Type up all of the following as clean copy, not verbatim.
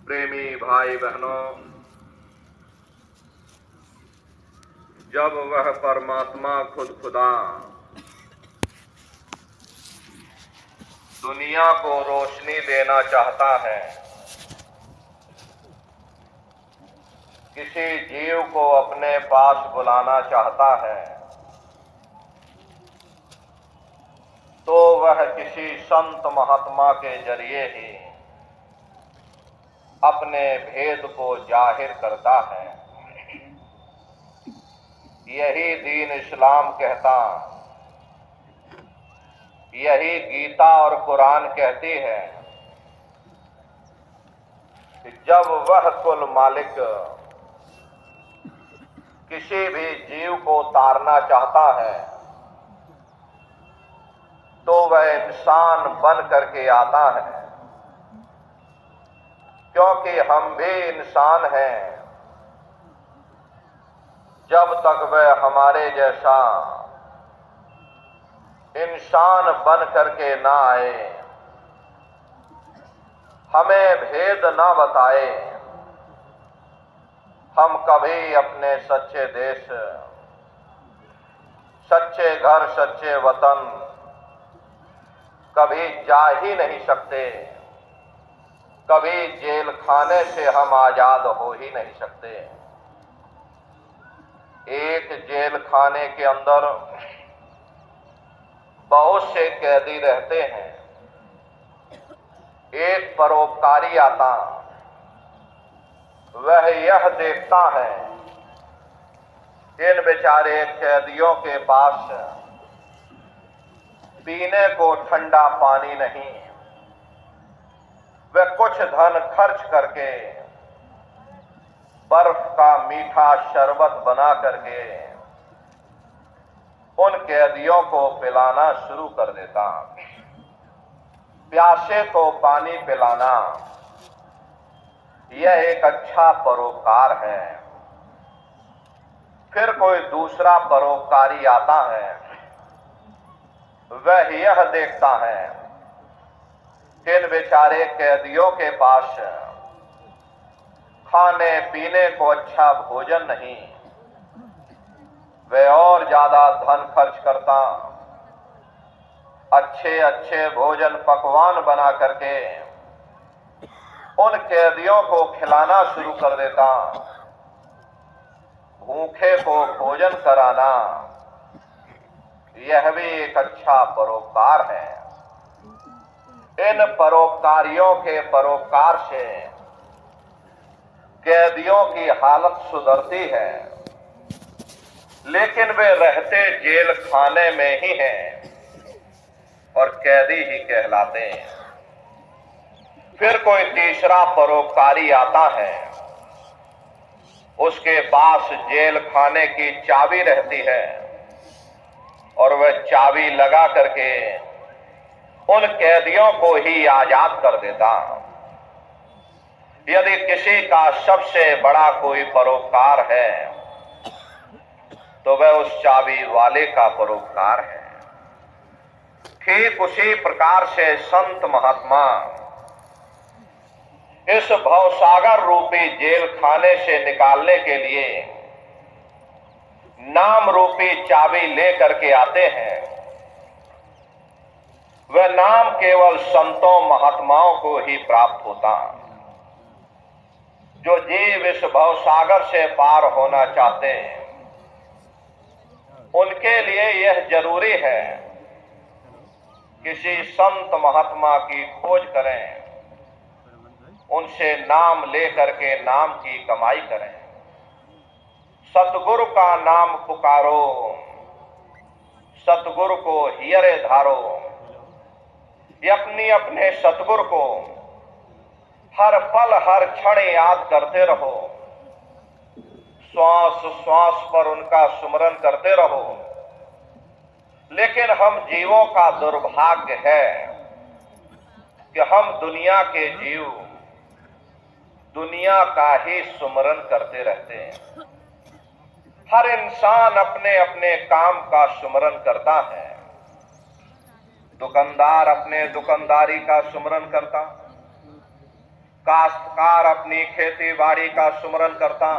प्रेमी भाई बहनों, जब वह परमात्मा खुद खुदा दुनिया को रोशनी देना चाहता है, किसी जीव को अपने पास बुलाना चाहता है, तो वह किसी संत महात्मा के जरिए ही अपने भेद को जाहिर करता है। यही दीन इस्लाम कहता, यही गीता और कुरान कहती है कि जब वह कुल मालिक किसी भी जीव को तारना चाहता है तो वह इंसान बन करके आता है, क्योंकि हम भी इंसान हैं। जब तक वह हमारे जैसा इंसान बन करके ना आए, हमें भेद ना बताए, हम कभी अपने सच्चे देश, सच्चे घर, सच्चे वतन कभी जा ही नहीं सकते। कभी जेल खाने से हम आजाद हो ही नहीं सकते। एक जेल खाने के अंदर बहुत से कैदी रहते हैं। एक परोपकारी आता, वह यह देखता है इन बेचारे कैदियों के पास पीने को ठंडा पानी नहीं, वे कुछ धन खर्च करके बर्फ का मीठा शरबत बना करके उन कैदियों को पिलाना शुरू कर देता। प्यासे को पानी पिलाना यह एक अच्छा परोपकार है। फिर कोई दूसरा परोपकारी आता है, वह यह देखता है कि इन बेचारे कैदियों के पास खाने पीने को अच्छा भोजन नहीं, वह और ज्यादा धन खर्च करता, अच्छे अच्छे भोजन पकवान बना करके उन कैदियों को खिलाना शुरू कर देता। भूखे को भोजन कराना यह भी एक अच्छा परोपकार है। इन परोपकारियों के परोपकार से कैदियों की हालत सुधरती है, लेकिन वे रहते जेल खाने में ही हैं और कैदी ही कहलाते हैं। फिर कोई तीसरा परोपकारी आता है, उसके पास जेल खाने की चाबी रहती है और वह चाबी लगा करके उन कैदियों को ही आजाद कर देता। यदि किसी का सबसे बड़ा कोई परोपकार है तो वह उस चाबी वाले का परोपकार है। ठीक उसी प्रकार से संत महात्मा इस भवसागर रूपी जेल खाने से निकालने के लिए नाम रूपी चाबी लेकर के आते हैं। वह नाम केवल संतों महात्माओं को ही प्राप्त होता। जो जीव इस भवसागर से पार होना चाहते हैं, उनके लिए यह जरूरी है किसी संत महात्मा की खोज करें, उनसे नाम लेकर के नाम की कमाई करें। सतगुरु का नाम पुकारो, सतगुरु को हियरे धारो। अपनी अपने सतगुरु को हर पल हर क्षण याद करते रहो। श्वास श्वास पर उनका सुमरन करते रहो। लेकिन हम जीवों का दुर्भाग्य है कि हम दुनिया के जीव दुनिया का ही सुमरन करते रहते हैं। हर इंसान अपने अपने काम का सुमरन करता है। दुकानदार अपने दुकानदारी का सुमरन करता, काश्तकार अपनी खेती बाड़ी का सुमरन करता,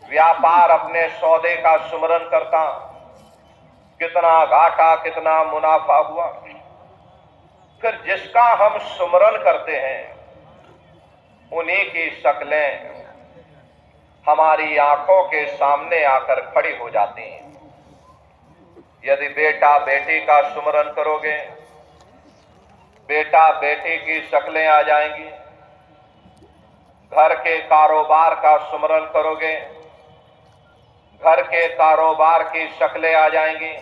व्यापार अपने सौदे का सुमरन करता, कितना घाटा कितना मुनाफा हुआ। फिर जिसका हम सुमरन करते हैं उन्हीं की शक्लें हमारी आंखों के सामने आकर खड़ी हो जाती हैं। यदि बेटा बेटी का सुमरन करोगे, बेटा बेटी की शक्लें आ जाएंगी। घर के कारोबार का सुमरन करोगे, घर के कारोबार की शक्लें आ जाएंगी।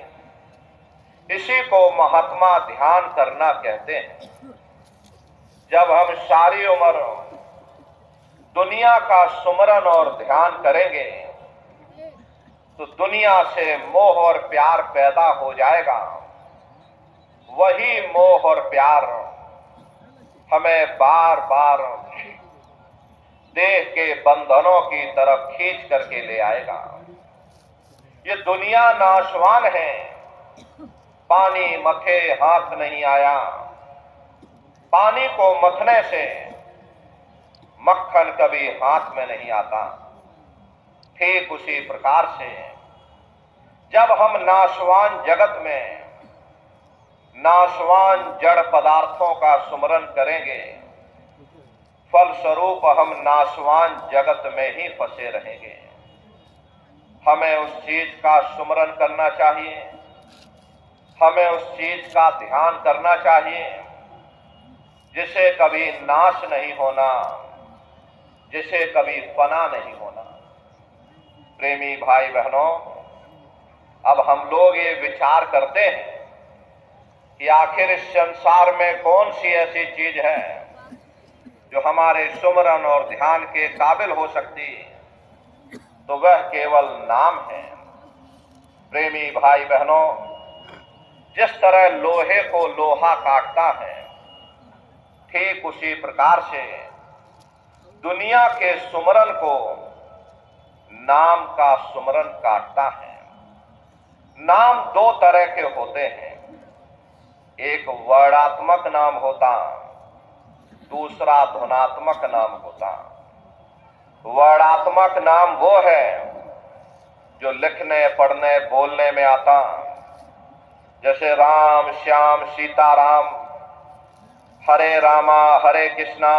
इसी को महात्मा ध्यान करना कहते हैं। जब हम सारी उम्र दुनिया का सुमरन और ध्यान करेंगे तो दुनिया से मोह और प्यार पैदा हो जाएगा। वही मोह और प्यार हमें बार बार देह के बंधनों की तरफ खींच करके ले आएगा। ये दुनिया नाशवान है, पानी मथे हाथ नहीं आया। पानी को मथने से मक्खन कभी हाथ में नहीं आता। ठीक उसी प्रकार से जब हम नाशवान जगत में नाशवान जड़ पदार्थों का सुमरन करेंगे, फलस्वरूप हम नाशवान जगत में ही फंसे रहेंगे। हमें उस चीज का सुमरन करना चाहिए, हमें उस चीज का ध्यान करना चाहिए जिसे कभी नाश नहीं होना, जिसे कभी फना नहीं होना। प्रेमी भाई बहनों, अब हम लोग ये विचार करते हैं कि आखिर इस संसार में कौन सी ऐसी चीज है जो हमारे सुमरन और ध्यान के काबिल हो सकती, तो वह केवल नाम है। प्रेमी भाई बहनों, जिस तरह लोहे को लोहा काटता है, ठीक उसी प्रकार से दुनिया के सुमरन को नाम का सुमरन काटता है। नाम दो तरह के होते हैं, एक वर्णात्मक नाम होता, दूसरा ध्वनात्मक नाम होता। वर्णात्मक नाम वो है जो लिखने पढ़ने बोलने में आता, जैसे राम श्याम सीताराम, हरे रामा हरे कृष्णा,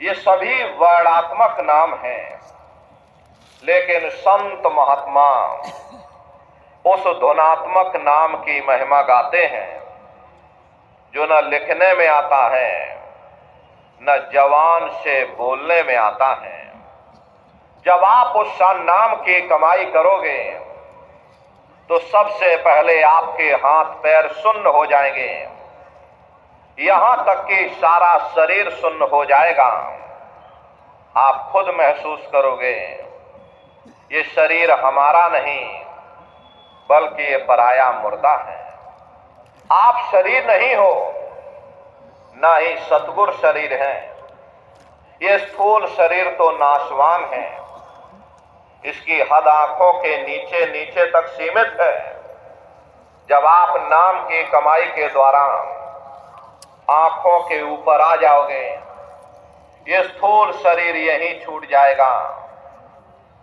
ये सभी वर्णात्मक नाम हैं। लेकिन संत महात्मा उस ध्वनात्मक नाम की महिमा गाते हैं जो न लिखने में आता है, न जवान से बोलने में आता है। जब आप उस नाम की कमाई करोगे तो सबसे पहले आपके हाथ पैर सुन्न हो जाएंगे, यहां तक कि सारा शरीर सुन्न हो जाएगा। आप खुद महसूस करोगे ये शरीर हमारा नहीं बल्कि ये पराया मुर्दा है। आप शरीर नहीं हो, ना ही सद्गुर शरीर है। ये स्थूल शरीर तो नाशवान है, इसकी हद आंखों के नीचे नीचे तक सीमित है। जब आप नाम की कमाई के द्वारा आंखों के ऊपर आ जाओगे, ये स्थूल शरीर यहीं छूट जाएगा।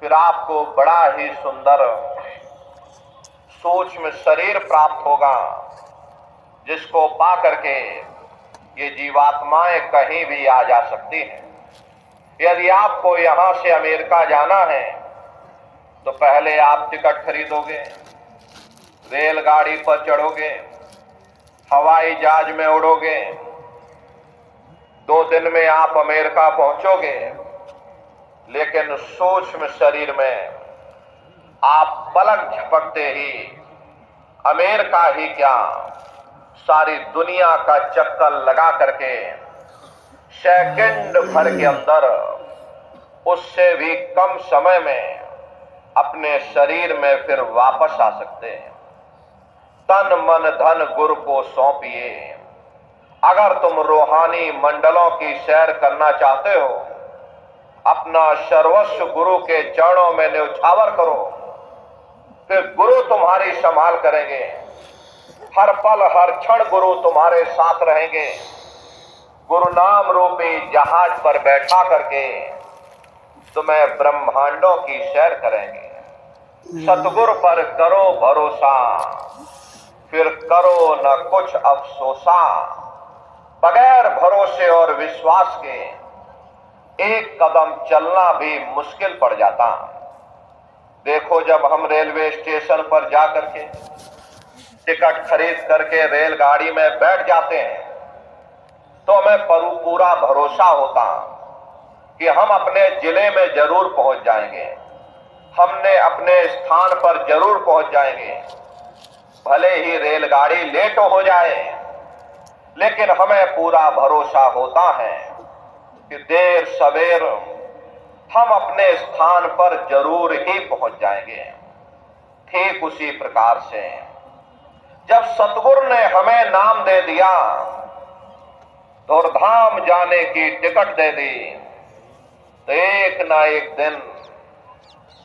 फिर आपको बड़ा ही सुंदर सूक्ष्म शरीर प्राप्त होगा, जिसको पा करके ये जीवात्माएं कहीं भी आ जा सकती हैं। यदि आपको यहां से अमेरिका जाना है तो पहले आप टिकट खरीदोगे, रेलगाड़ी पर चढ़ोगे, हवाई जहाज में उड़ोगे, 2 दिन में आप अमेरिका पहुंचोगे। लेकिन सूक्ष्म शरीर में आप पलक झपकते ही अमेरिका ही क्या, सारी दुनिया का चक्कर लगा करके सेकंड भर के अंदर, उससे भी कम समय में अपने शरीर में फिर वापस आ सकते हैं। तन मन धन गुरु को सौंपिए। अगर तुम रूहानी मंडलों की सैर करना चाहते हो, अपना सर्वस्व गुरु के चरणों में न्यौछावर करो, फिर गुरु तुम्हारी संभाल करेंगे। हर पल हर क्षण गुरु तुम्हारे साथ रहेंगे। गुरु नाम रूपी जहाज पर बैठा करके तुम्हें ब्रह्मांडों की सैर करेंगे। सतगुरु पर करो भरोसा, फिर करो न कुछ अफसोसा। बगैर भरोसे और विश्वास के एक कदम चलना भी मुश्किल पड़ जाता। देखो, जब हम रेलवे स्टेशन पर जाकर के टिकट खरीद करके रेलगाड़ी में बैठ जाते हैं तो हमें पूरा भरोसा होता कि हम अपने जिले में जरूर पहुंच जाएंगे, हमने अपने स्थान पर जरूर पहुंच जाएंगे। भले ही रेलगाड़ी लेट हो जाए, लेकिन हमें पूरा भरोसा होता है कि देर सवेर हम अपने स्थान पर जरूर ही पहुंच जाएंगे। ठीक उसी प्रकार से जब सतगुरु ने हमें नाम दे दिया, धूमधाम जाने की टिकट दे दी, तो एक ना एक दिन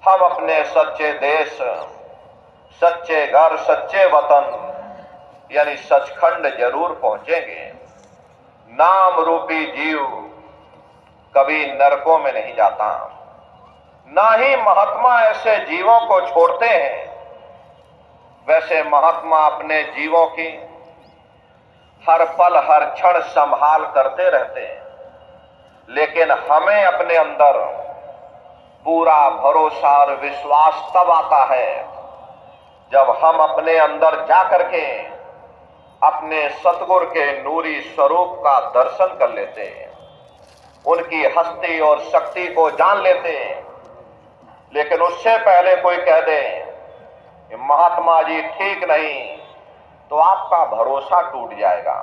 हम अपने सच्चे देश, सच्चे घर, सच्चे वतन यानी सचखंड जरूर पहुंचेंगे। नाम रूपी जीव कभी नरकों में नहीं जाता, ना ही महात्मा ऐसे जीवों को छोड़ते हैं। वैसे महात्मा अपने जीवों की हर पल हर क्षण संभाल करते रहते हैं, लेकिन हमें अपने अंदर पूरा भरोसा और विश्वास तब आता है जब हम अपने अंदर जाकर के अपने सतगुरु के नूरी स्वरूप का दर्शन कर लेते हैं, उनकी हस्ती और शक्ति को जान लेते हैं। लेकिन उससे पहले कोई कह दे कि महात्मा जी ठीक नहीं, तो आपका भरोसा टूट जाएगा।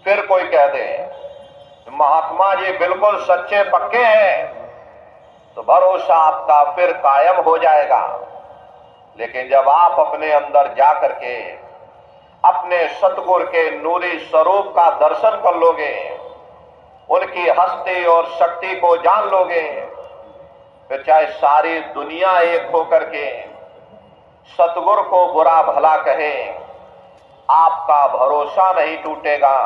फिर कोई कह दे महात्मा जी बिल्कुल सच्चे पक्के हैं, तो भरोसा आपका फिर कायम हो जाएगा। लेकिन जब आप अपने अंदर जा करके अपने सतगुरु के नूरी स्वरूप का दर्शन कर लोगे, उनकी हस्ती और शक्ति को जान लोगे, फिर चाहे सारी दुनिया एक होकर के सतगुरु को बुरा भला कहे, आपका भरोसा नहीं टूटेगा,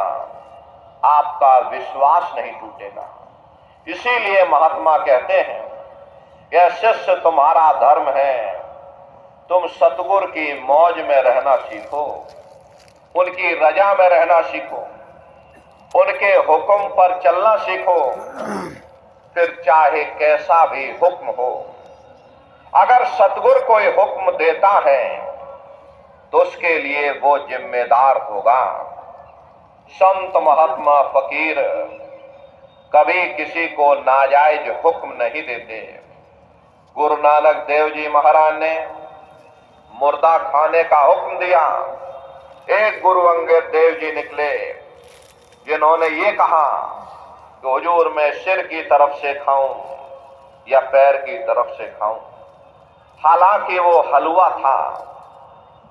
आपका विश्वास नहीं टूटेगा। इसीलिए महात्मा कहते हैं कि शिष्य तुम्हारा धर्म है, तुम सतगुरु की मौज में रहना सीखो, उनकी रजा में रहना सीखो, उनके हुक्म पर चलना सीखो, फिर चाहे कैसा भी हुक्म हो। अगर सतगुरु कोई हुक्म देता है तो उसके लिए वो जिम्मेदार होगा। संत महात्मा फकीर कभी किसी को नाजायज हुक्म नहीं देते। गुरु नानक देव जी महाराज ने मुर्दा खाने का हुक्म दिया। एक गुरु अंगद देव जी निकले जिन्होंने ये कहा कि हुजूर मैं सिर की तरफ से खाऊं या पैर की तरफ से खाऊं। हालांकि वो हलवा था,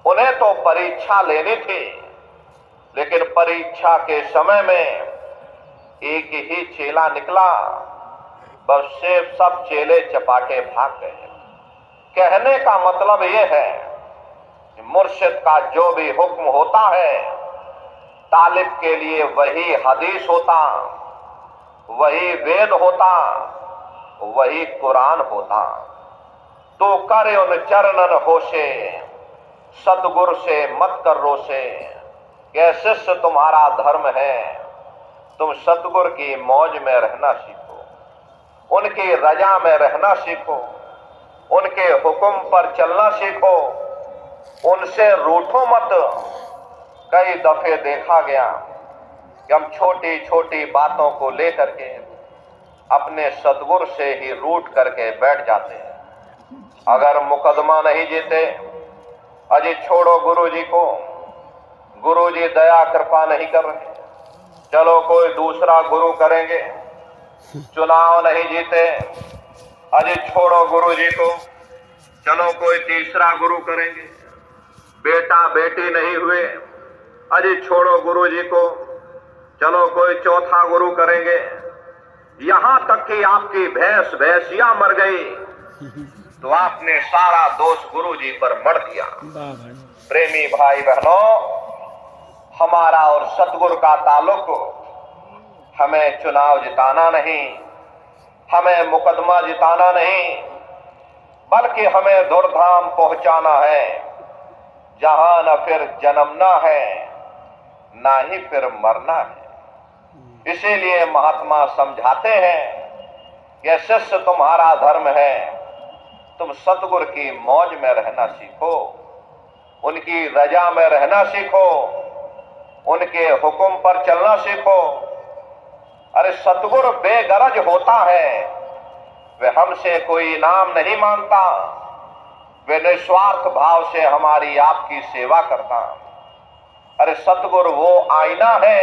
उन्हें तो परीक्षा लेनी थी, लेकिन परीक्षा के समय में एक ही चेला निकला, बस से सब चेले चपाटे भाग गए। कहने का मतलब ये है कि मुर्शिद का जो भी हुक्म होता है, तालिब के लिए वही हदीस होता, वही वेद होता, वही कुरान होता। तो करे उन चरणन होशे, सतगुरु से मत कर रोसे। कि शिष्य तुम्हारा धर्म है, तुम सतगुरु की मौज में रहना सीखो, उनकी रजा में रहना सीखो, उनके हुक्म पर चलना सीखो, उनसे रूठो मत। कई दफे देखा गया कि हम छोटी छोटी बातों को लेकर के अपने सतगुरु से ही रूठ करके बैठ जाते हैं। अगर मुकदमा नहीं जीते, अजी छोड़ो गुरुजी को, गुरुजी दया कृपा नहीं कर रहे, चलो कोई दूसरा गुरु करेंगे। चुनाव नहीं जीते, अजी छोड़ो गुरुजी को, चलो कोई तीसरा गुरु करेंगे। बेटा बेटी नहीं हुए, अजी छोड़ो गुरुजी को, चलो कोई चौथा गुरु करेंगे। यहां तक कि आपकी भैंस भैंसिया मर गई तो आपने सारा दोष गुरुजी पर मढ़ दिया। प्रेमी भाई बहनों, हमारा और सतगुरु का ताल्लुक हमें चुनाव जिताना नहीं, हमें मुकदमा जिताना नहीं, बल्कि हमें धूमधाम पहुंचाना है, जहां न फिर जन्मना है ना ही फिर मरना है। इसीलिए महात्मा समझाते हैं कि शिष्य तुम्हारा धर्म है, तुम सतगुरु की मौज में रहना सीखो, उनकी रजा में रहना सीखो, उनके हुक्म पर चलना सीखो। अरे सतगुरु बेगरज होता है, वे हमसे कोई इनाम नहीं मांगता, वे निस्वार्थ भाव से हमारी आपकी सेवा करता। अरे सतगुरु वो आईना है,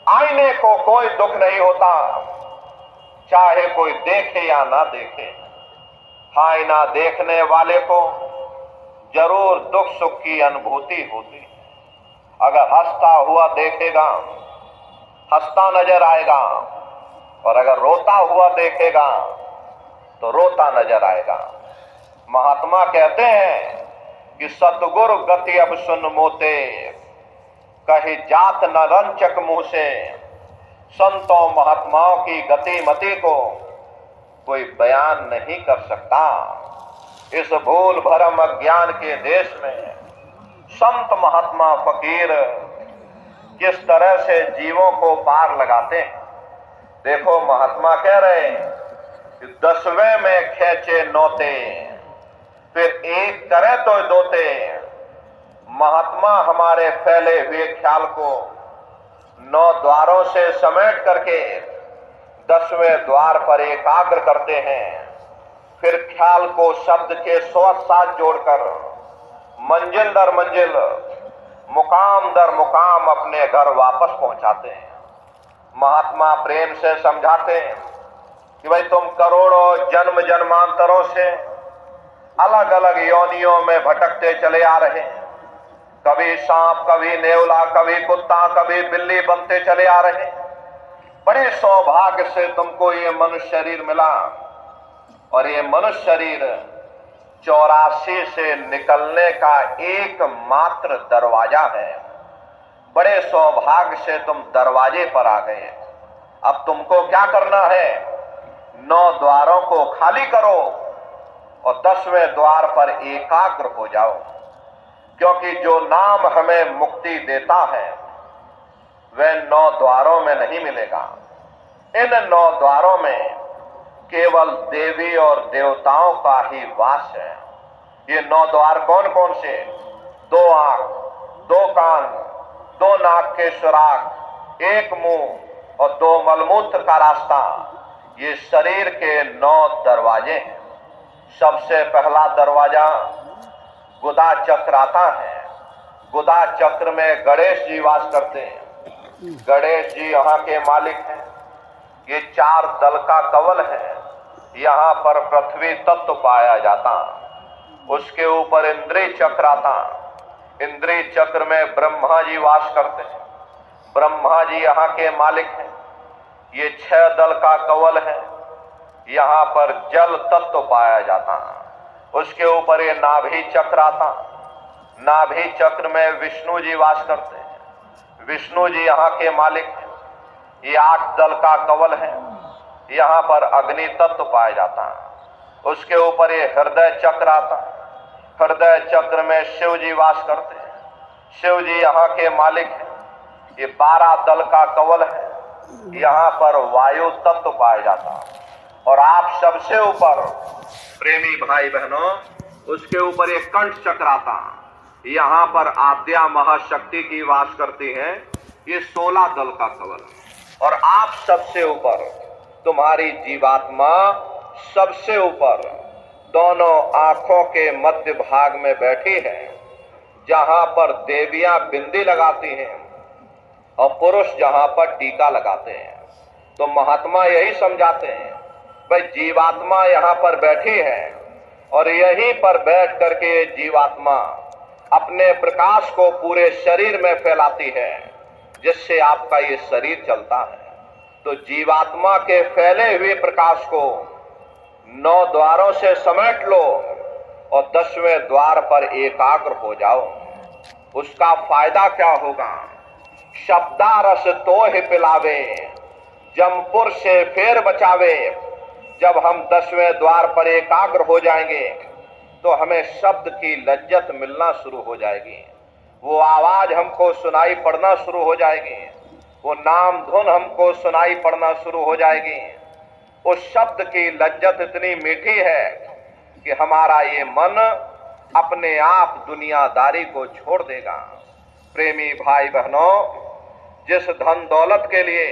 आईने को कोई दुख नहीं होता, चाहे कोई देखे या ना देखे। आईना देखने वाले को जरूर दुख सुख की अनुभूति होती। अगर हंसता हुआ देखेगा हंसता नजर आएगा, और अगर रोता हुआ देखेगा तो रोता नजर आएगा। महात्मा कहते हैं कि सतगुरु गति अब सुन मोते, कही जात न रंचक मुंह से। संतों महात्माओं की गति मति को कोई बयान नहीं कर सकता। इस भूल भरम अज्ञान के देश में संत महात्मा फकीर किस तरह से जीवों को पार लगाते हैं। देखो महात्मा कह रहे हैं कि 10वें में खेचे नौते, फिर एक करे तो दोते। महात्मा हमारे फैले हुए ख्याल को 9 द्वारों से समेट करके 10वें द्वार पर एकाग्र करते हैं, फिर ख्याल को शब्द के साथ जोड़कर मंजिल दर मंजिल, मुकाम दर मुकाम अपने घर वापस पहुंचाते हैं। महात्मा प्रेम से समझाते हैं कि भाई तुम करोड़ों जन्म जन्मांतरों से अलग अलग योनियों में भटकते चले आ रहे हैं। कभी सांप, कभी नेवला, कभी कुत्ता, कभी बिल्ली बनते चले आ रहे हैं। बड़े सौभाग्य से तुमको ये मनुष्य शरीर मिला, और ये मनुष्य शरीर 84 से निकलने का एकमात्र दरवाजा है। बड़े सौभाग्य से तुम दरवाजे पर आ गए। अब तुमको क्या करना है? 9 द्वारों को खाली करो और 10वें द्वार पर एकाग्र हो जाओ, क्योंकि जो नाम हमें मुक्ति देता है वह 9 द्वारों में नहीं मिलेगा। इन 9 द्वारों में केवल देवी और देवताओं का ही वास है। ये 9 द्वार कौन कौन से? 2 आंख, 2 कान, 2 नाक के सुराख, 1 मुंह और 2 मलमूत्र का रास्ता। ये शरीर के 9 दरवाजे हैं। सबसे पहला दरवाजा गुदा चक्र आता है। गुदा चक्र में गणेश जी वास करते हैं। गणेश जी यहाँ के मालिक हैं। ये 4 दल का कवल है। यहाँ पर पृथ्वी तत्व पाया जाता। उसके ऊपर इंद्रिय चक्र आता। इंद्रिय चक्र में ब्रह्मा जी वास करते हैं। ब्रह्मा जी यहाँ के मालिक हैं। ये 6 दल का कवल है। यहाँ पर जल तत्व पाया जाता। उसके ऊपर ये नाभि चक्र आता। नाभि चक्र में विष्णु जी वास करते हैं। विष्णु जी यहाँ के मालिक हैं। ये 8 दल का कवल है। यहाँ पर अग्नि तत्व पाया जाता है। उसके ऊपर ये हृदय चक्र आता। हृदय चक्र में शिव जी वास करते हैं। शिव जी यहाँ के मालिक हैं। ये 12 दल का कवल है। यहाँ पर वायु तत्व पाया जाता। और आप सबसे ऊपर प्रेमी भाई बहनों, उसके ऊपर एक कंठ चक्र आता। यहाँ पर आद्या महाशक्ति की वास करती है। ये 16 दल का कवल। और आप सबसे ऊपर तुम्हारी जीवात्मा सबसे ऊपर दोनों आंखों के मध्य भाग में बैठी है, जहां पर देवियां बिंदी लगाती हैं और पुरुष जहां पर टीका लगाते हैं। तो महात्मा यही समझाते हैं, भाई जीवात्मा यहाँ पर बैठी है और यहीं पर बैठ करके जीवात्मा अपने प्रकाश को पूरे शरीर में फैलाती है, जिससे आपका ये शरीर चलता है। तो जीवात्मा के फैले हुए प्रकाश को 9 द्वारों से समेट लो और 10वें द्वार पर एकाग्र हो जाओ। उसका फायदा क्या होगा? शब्दारस तो ही पिलावे, जमपुर से फेर बचावे। जब हम 10वें द्वार पर एकाग्र हो जाएंगे तो हमें शब्द की लज्जत मिलना शुरू हो जाएगी। वो आवाज हमको सुनाई पड़ना शुरू हो जाएगी, वो नाम धुन हमको सुनाई पड़ना शुरू हो जाएगी। उस शब्द की लज्जत इतनी मीठी है कि हमारा ये मन अपने आप दुनियादारी को छोड़ देगा। प्रेमी भाई बहनों, जिस धन दौलत के लिए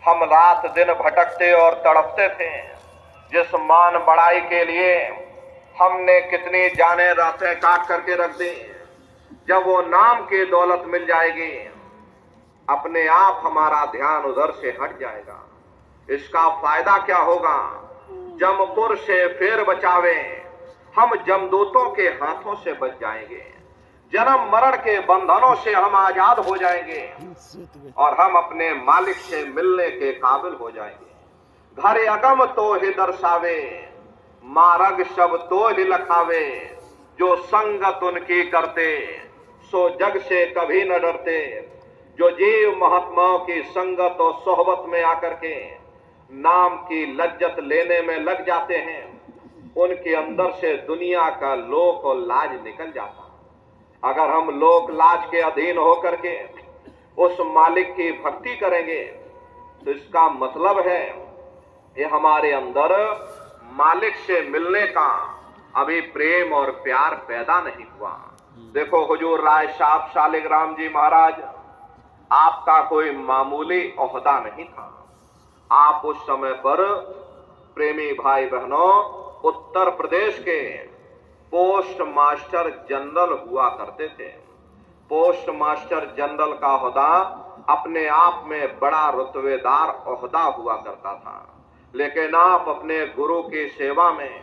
हम रात दिन भटकते और तड़पते थे, जिस मान बड़ाई के लिए हमने कितनी जाने रातें काट करके रख दी, जब वो नाम की दौलत मिल जाएगी अपने आप हमारा ध्यान उधर से हट जाएगा। इसका फायदा क्या होगा? जमपुर से फेर बचावे, हम जमदूतों के हाथों से बच जाएंगे, जन्म मरण के बंधनों से हम आजाद हो जाएंगे और हम अपने मालिक से मिलने के काबिल हो जाएंगे। घर अगम तो ही दर्शावे, मार्ग सब तो ही लखावे, जो संगत उनकी करते सो जग से कभी न डरते। जो जीव महात्माओं की संगत और सोहबत में आकर के नाम की लज्जत लेने में लग जाते हैं, उनके अंदर से दुनिया का लोक और लाज निकल जाता। अगर हम लोक लाज के अधीन होकर के उस मालिक की भक्ति करेंगे तो इसका मतलब है ये हमारे अंदर मालिक से मिलने का अभी प्रेम और प्यार पैदा नहीं हुआ। देखो हुजूर राय साहब शालिग्राम जी महाराज, आपका कोई मामूली ओहदा नहीं था। आप उस समय पर प्रेमी भाई बहनों उत्तर प्रदेश के पोस्ट मास्टर जनरल हुआ करते थे। पोस्ट मास्टर जनरल का ओहदा अपने आप में बड़ा रुतबेदार ओहदा हुआ करता था, लेकिन आप अपने गुरु की सेवा में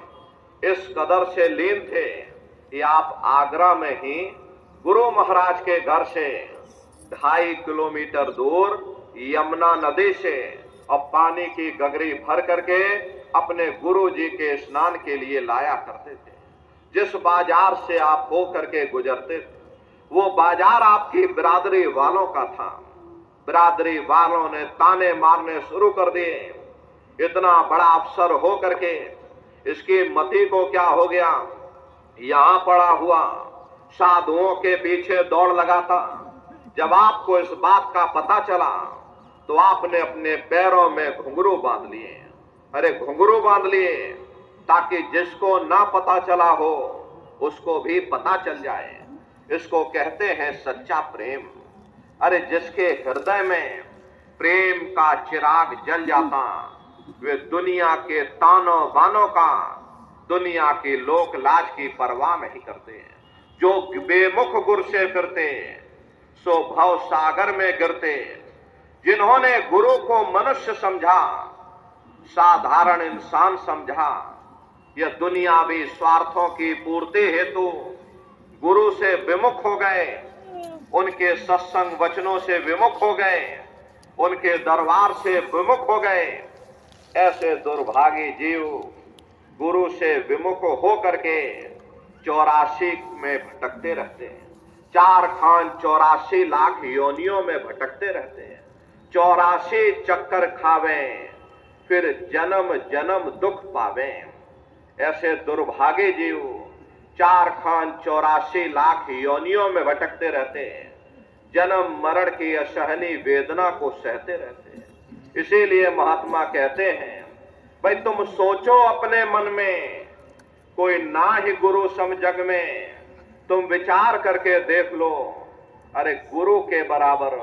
इस कदर से लीन थे कि आप आगरा में ही गुरु महाराज के घर से 2.5 किलोमीटर दूर यमुना नदी से और पानी की गगरी भर करके अपने गुरु जी के स्नान के लिए लाया करते थे। जिस बाजार से आप हो करके गुजरते थे वो बाजार आपकी बिरादरी वालों का था। बिरादरी वालों ने ताने मारने शुरू कर दिए, इतना बड़ा अफसर हो करके इसकी मति को क्या हो गया, यहां पड़ा हुआ साधुओं के पीछे दौड़ लगाता। जब आपको इस बात का पता चला तो आपने अपने पैरों में घुंघरू बांध लिए। अरे घुंघरू बांध लिए ताकि जिसको ना पता चला हो उसको भी पता चल जाए। इसको कहते हैं सच्चा प्रेम। अरे जिसके हृदय में प्रेम का चिराग जल जाता, वे दुनिया के तानों बानों का, दुनिया की लोक लाज की परवाह नहीं करते। जो बेमुख गुर से फिरते सो भव सागर में गिरते। जिन्होंने गुरु को मनुष्य समझा, साधारण इंसान समझा, यह दुनियावी स्वार्थों की पूर्ति हेतु गुरु से विमुख हो गए, उनके सत्संग वचनों से विमुख हो गए, उनके दरबार से विमुख हो गए। ऐसे दुर्भागी जीव गुरु से विमुख हो करके 84 में भटकते रहते हैं। 4 खान 84 लाख योनियों में भटकते रहते हैं। 84 चक्कर खावे फिर जन्म जन्म दुख पावे। ऐसे दुर्भागे जीव 4 खान 84 लाख योनियों में भटकते रहते हैं, जन्म मरण की असहनीय वेदना को सहते रहते हैं। इसीलिए महात्मा कहते हैं, भाई तुम सोचो अपने मन में, कोई ना ही गुरु सम जग में। तुम विचार करके देख लो, अरे गुरु के बराबर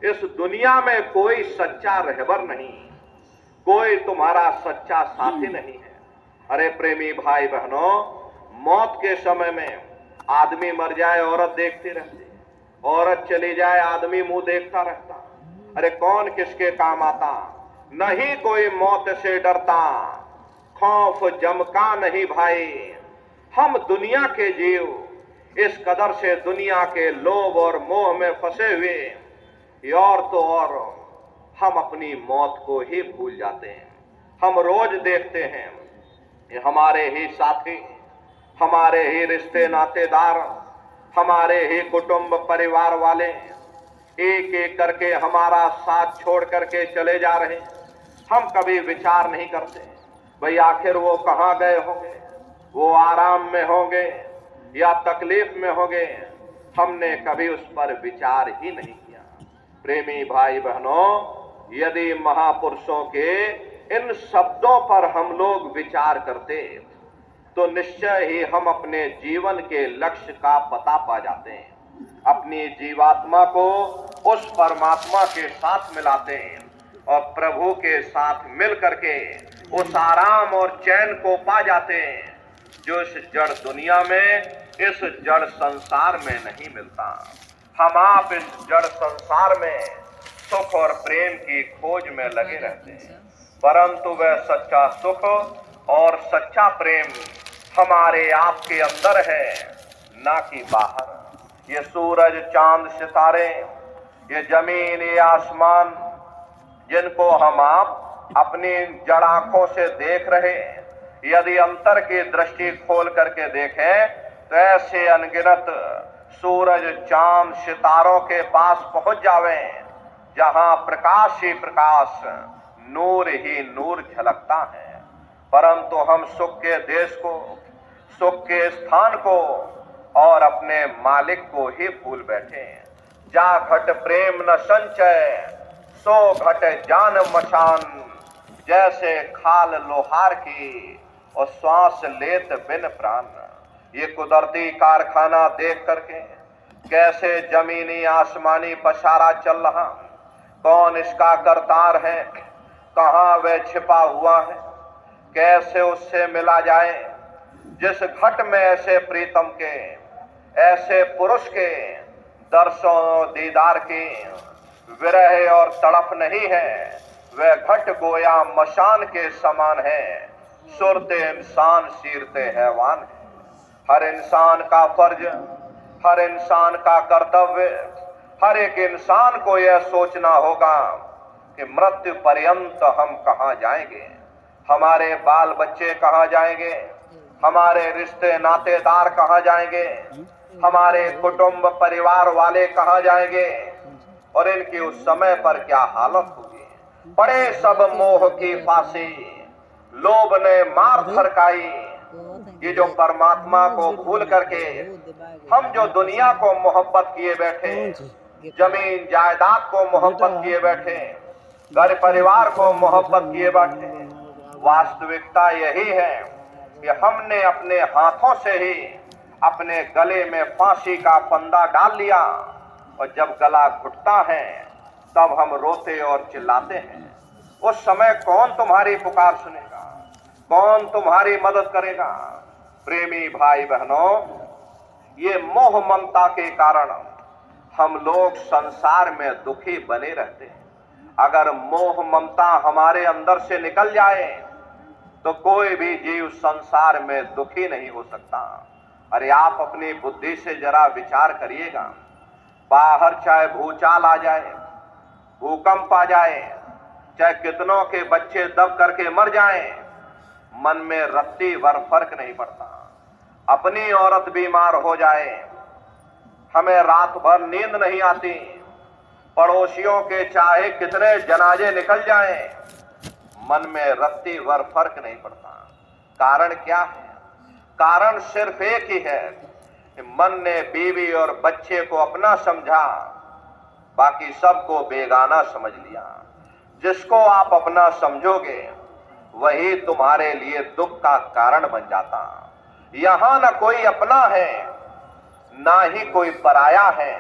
इस दुनिया में कोई सच्चा रहबर नहीं, कोई तुम्हारा सच्चा साथी नहीं है। अरे प्रेमी भाई बहनों, मौत के समय में आदमी मर जाए औरत देखती रहती, औरत चली जाए आदमी मुंह देखता रहता। अरे कौन किसके काम आता, नहीं कोई मौत से डरता, खौफ जम का नहीं भाई। हम दुनिया के जीव इस कदर से दुनिया के लोभ और मोह में फंसे हुए, और तो और हम अपनी मौत को ही भूल जाते हैं। हम रोज देखते हैं हमारे ही साथी, हमारे ही रिश्ते नातेदार, हमारे ही कुटुंब परिवार वाले एक एक करके हमारा साथ छोड़ करके चले जा रहे हैं। हम कभी विचार नहीं करते भाई आखिर वो कहाँ गए होंगे, वो आराम में होंगे या तकलीफ में होंगे। हमने कभी उस पर विचार ही नहीं किया। प्रेमी भाई बहनों, यदि महापुरुषों के इन शब्दों पर हम लोग विचार करते तो निश्चय ही हम अपने जीवन के लक्ष्य का पता पा जाते हैं, अपनी जीवात्मा को उस परमात्मा के साथ मिलाते हैं और प्रभु के साथ मिल करके उस आराम और चैन को पा जाते हैं जो इस जड़ दुनिया में, इस जड़ संसार में नहीं मिलता। हम आप इस जड़ संसार में सुख और प्रेम की खोज में लगे रहते हैं, परंतु वह सच्चा सुख और सच्चा प्रेम हमारे आप के अंदर है, ना कि बाहर। ये सूरज, चांद, सितारे, ये जमीन, ये आसमान, जिनको हम आप अपनी जड़ आंखों से देख रहे हैं, यदि अंतर की दृष्टि खोल करके देखें तो ऐसे अनगिनत सूरज, चांद, सितारों के पास पहुंच जावें जहां प्रकाश ही प्रकाश, नूर ही नूर झलकता है। परंतु हम सुख के देश को, सुख के स्थान को और अपने मालिक को ही भूल बैठे हैं। जा घट प्रेम न संचय, सो घट जान मशान, जैसे खाल लोहार की और श्वास लेत बिन प्राण। ये कुदरती कारखाना देख करके कैसे जमीनी आसमानी पसारा चल रहा, कौन इसका करतार है, कहाँ वह छिपा हुआ है, कैसे उससे मिला जाए। जिस घट में ऐसे प्रीतम के, ऐसे पुरुष के दर्शन दीदार की विरह और तड़प नहीं है, वह घट गोया मशान के समान है, सुरते इंसान सीरते हैवान है। हर इंसान का फर्ज, हर इंसान का कर्तव्य, हर एक इंसान को यह सोचना होगा कि मृत्यु पर्यंत हम कहाँ जाएंगे, हमारे बाल बच्चे कहाँ जाएंगे, हमारे रिश्ते नातेदार कहाँ जाएंगे, हमारे कुटुंब परिवार वाले कहाँ जाएंगे और इनकी उस समय पर क्या हालत होगी। पड़े सब मोह की फांसी, लोभ ने मार थरकाई। ये जो परमात्मा को भूल करके हम जो दुनिया को मोहब्बत किए बैठे, जमीन जायदाद को मोहब्बत किए बैठे, घर परिवार को मोहब्बत किए बैठे, वास्तविकता यही है कि हमने अपने हाथों से ही अपने गले में फांसी का फंदा डाल लिया और जब गला घुटता है तब हम रोते और चिल्लाते हैं। उस समय कौन तुम्हारी पुकार सुनेगा, कौन तुम्हारी मदद करेगा। प्रेमी भाई बहनों, ये मोह ममता के कारण हम लोग संसार में दुखी बने रहते हैं। अगर मोह ममता हमारे अंदर से निकल जाए तो कोई भी जीव संसार में दुखी नहीं हो सकता। अरे आप अपनी बुद्धि से जरा विचार करिएगा, बाहर चाहे भूचाल आ जाए, भूकंप आ जाए, चाहे कितनों के बच्चे दब करके मर जाएं, मन में रत्ती भर फर्क नहीं पड़ता। अपनी औरत बीमार हो जाए, हमें रात भर नींद नहीं आती, पड़ोसियों के चाहे कितने जनाजे निकल जाएं, मन में रत्ती भर फर्क नहीं पड़ता। कारण क्या है? कारण सिर्फ एक ही है कि मन ने बीवी और बच्चे को अपना समझा, बाकी सबको बेगाना समझ लिया। जिसको आप अपना समझोगे वही तुम्हारे लिए दुख का कारण बन जाता। यहां न कोई अपना है, ना ही कोई पराया है,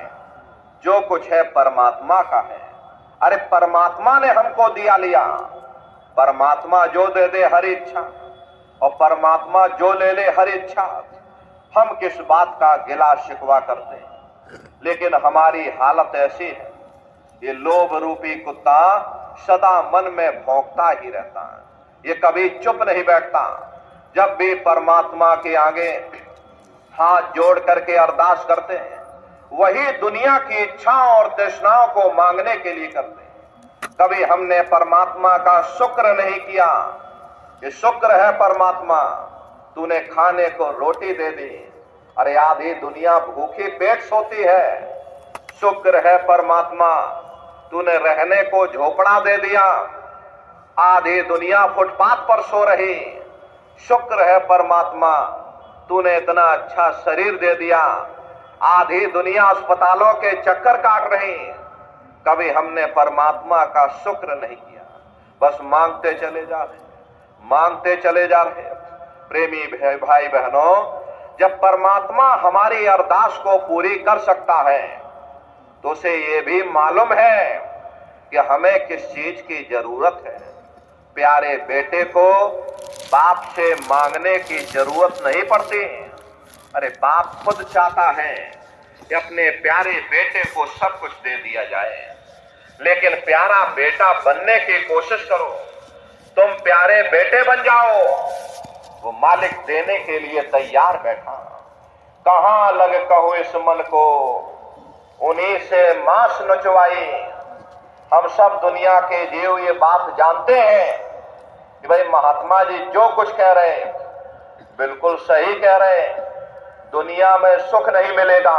जो कुछ है परमात्मा का है। अरे परमात्मा ने हमको दिया लिया, परमात्मा जो दे दे हर इच्छा और परमात्मा जो ले ले हर इच्छा। हम किस बात का गिला शिकवा करते हैं, लेकिन हमारी हालत ऐसी है, ये लोभ रूपी कुत्ता सदा मन में भौंकता ही रहता है, ये कभी चुप नहीं बैठता। जब भी परमात्मा के आगे हाथ जोड़ करके अरदास करते हैं, वही दुनिया की इच्छाओं और तृष्णाओं को मांगने के लिए करते हैं। कभी हमने परमात्मा का शुक्र नहीं किया कि शुक्र है परमात्मा, तूने खाने को रोटी दे दी। अरे आधी दुनिया भूखी पेट सोती है, शुक्र है परमात्मा, तूने रहने को झोपड़ा दे दिया, आधी दुनिया फुटपाथ पर सो रही। शुक्र है परमात्मा, तूने इतना अच्छा शरीर दे दिया, आधी दुनिया अस्पतालों के चक्कर काट रही। कभी हमने परमात्मा का शुक्र नहीं किया, बस मांगते चले जा रहे, मांगते चले जा रहे। प्रेमी भाई बहनों, जब परमात्मा हमारी अरदास को पूरी कर सकता है तो उसे ये भी मालूम है कि हमें किस चीज की जरूरत है। प्यारे बेटे को बाप से मांगने की जरूरत नहीं पड़ती। अरे बाप खुद चाहता है कि अपने प्यारे बेटे को सब कुछ दे दिया जाए, लेकिन प्यारा बेटा बनने की कोशिश करो, तुम प्यारे बेटे बन जाओ। वो मालिक देने के लिए तैयार बैठा। कहां लग कहो इस मन को, उन्हीं से मांस नचवाई। हम सब दुनिया के जीव ये बात जानते हैं कि भाई महात्मा जी जो कुछ कह रहे हैं बिल्कुल सही कह रहे हैं। दुनिया में सुख नहीं मिलेगा,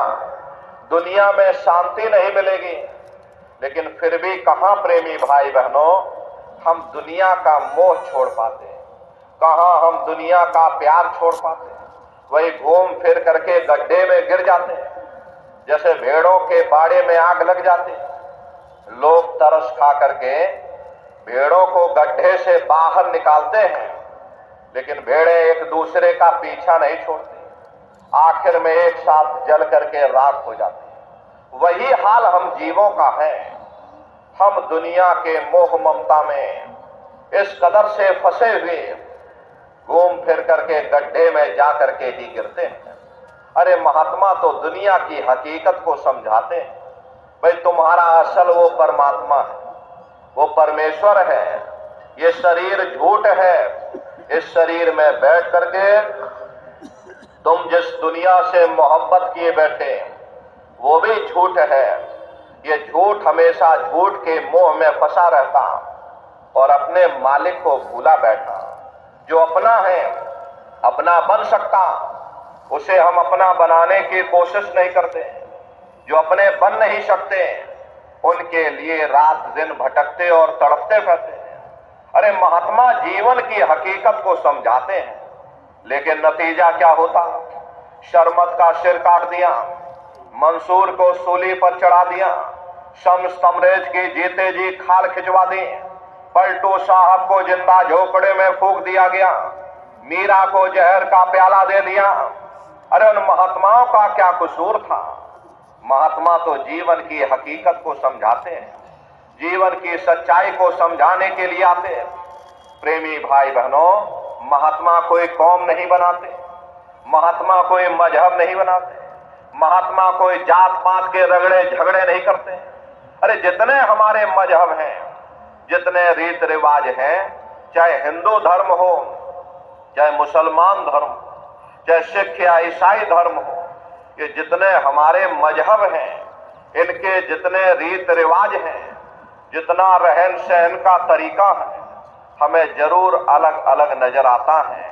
दुनिया में शांति नहीं मिलेगी, लेकिन फिर भी कहां प्रेमी भाई बहनों हम दुनिया का मोह छोड़ पाते हैं, कहां हम दुनिया का प्यार छोड़ पाते हैं। वही घूम फिर करके गड्ढे में गिर जाते हैं, जैसे भेड़ों के बाड़े में आग लग जाती है। लोग तरस खा करके भेड़ों को गड्ढे से बाहर निकालते हैं, लेकिन भेड़े एक दूसरे का पीछा नहीं छोड़ती, आखिर में एक साथ जल करके राख हो जाती है। वही हाल हम जीवों का है। हम दुनिया के मोह ममता में इस कदर से फंसे हुए घूम फिर करके गड्ढे में जा करके ही गिरते हैं। अरे महात्मा तो दुनिया की हकीकत को समझाते हैं। भाई तुम्हारा असल वो परमात्मा है, वो परमेश्वर है। ये शरीर झूठ है, इस शरीर में बैठ करके तुम जिस दुनिया से मोहब्बत किए बैठे वो भी झूठ है। ये झूठ हमेशा झूठ के मोह में फंसा रहता और अपने मालिक को भूला बैठा। जो अपना है, अपना बन सकता, उसे हम अपना बनाने की कोशिश नहीं करते। जो अपने बन नहीं सकते उनके लिए रात दिन भटकते और तड़पते फिरते हैं। अरे महात्मा जीवन की हकीकत को समझाते हैं, लेकिन नतीजा क्या होता? शर्मत का सिर काट दिया, मंसूर को सूली पर चढ़ा दिया, शम्स तमरेज की जीते जी खाल खिंचवा दी, पलटू साहब को जिंदा झोपड़े में फूंक दिया गया, मीरा को जहर का प्याला दे दिया। अरे उन महात्माओं का क्या कसूर था? महात्मा तो जीवन की हकीकत को समझाते हैं, जीवन की सच्चाई को समझाने के लिए आते हैं। प्रेमी भाई बहनों, महात्मा कोई कौम नहीं बनाते, महात्मा कोई मजहब नहीं बनाते, महात्मा कोई जात पात के रगड़े झगड़े नहीं करते। अरे जितने हमारे मजहब हैं, जितने रीत रिवाज हैं, चाहे हिंदू धर्म हो, चाहे मुसलमान धर्म, चाहे सिख या ईसाई धर्म हो, ये जितने हमारे मजहब हैं, इनके जितने रीत रिवाज हैं, जितना रहन सहन का तरीका है, हमें जरूर अलग अलग नजर आता है,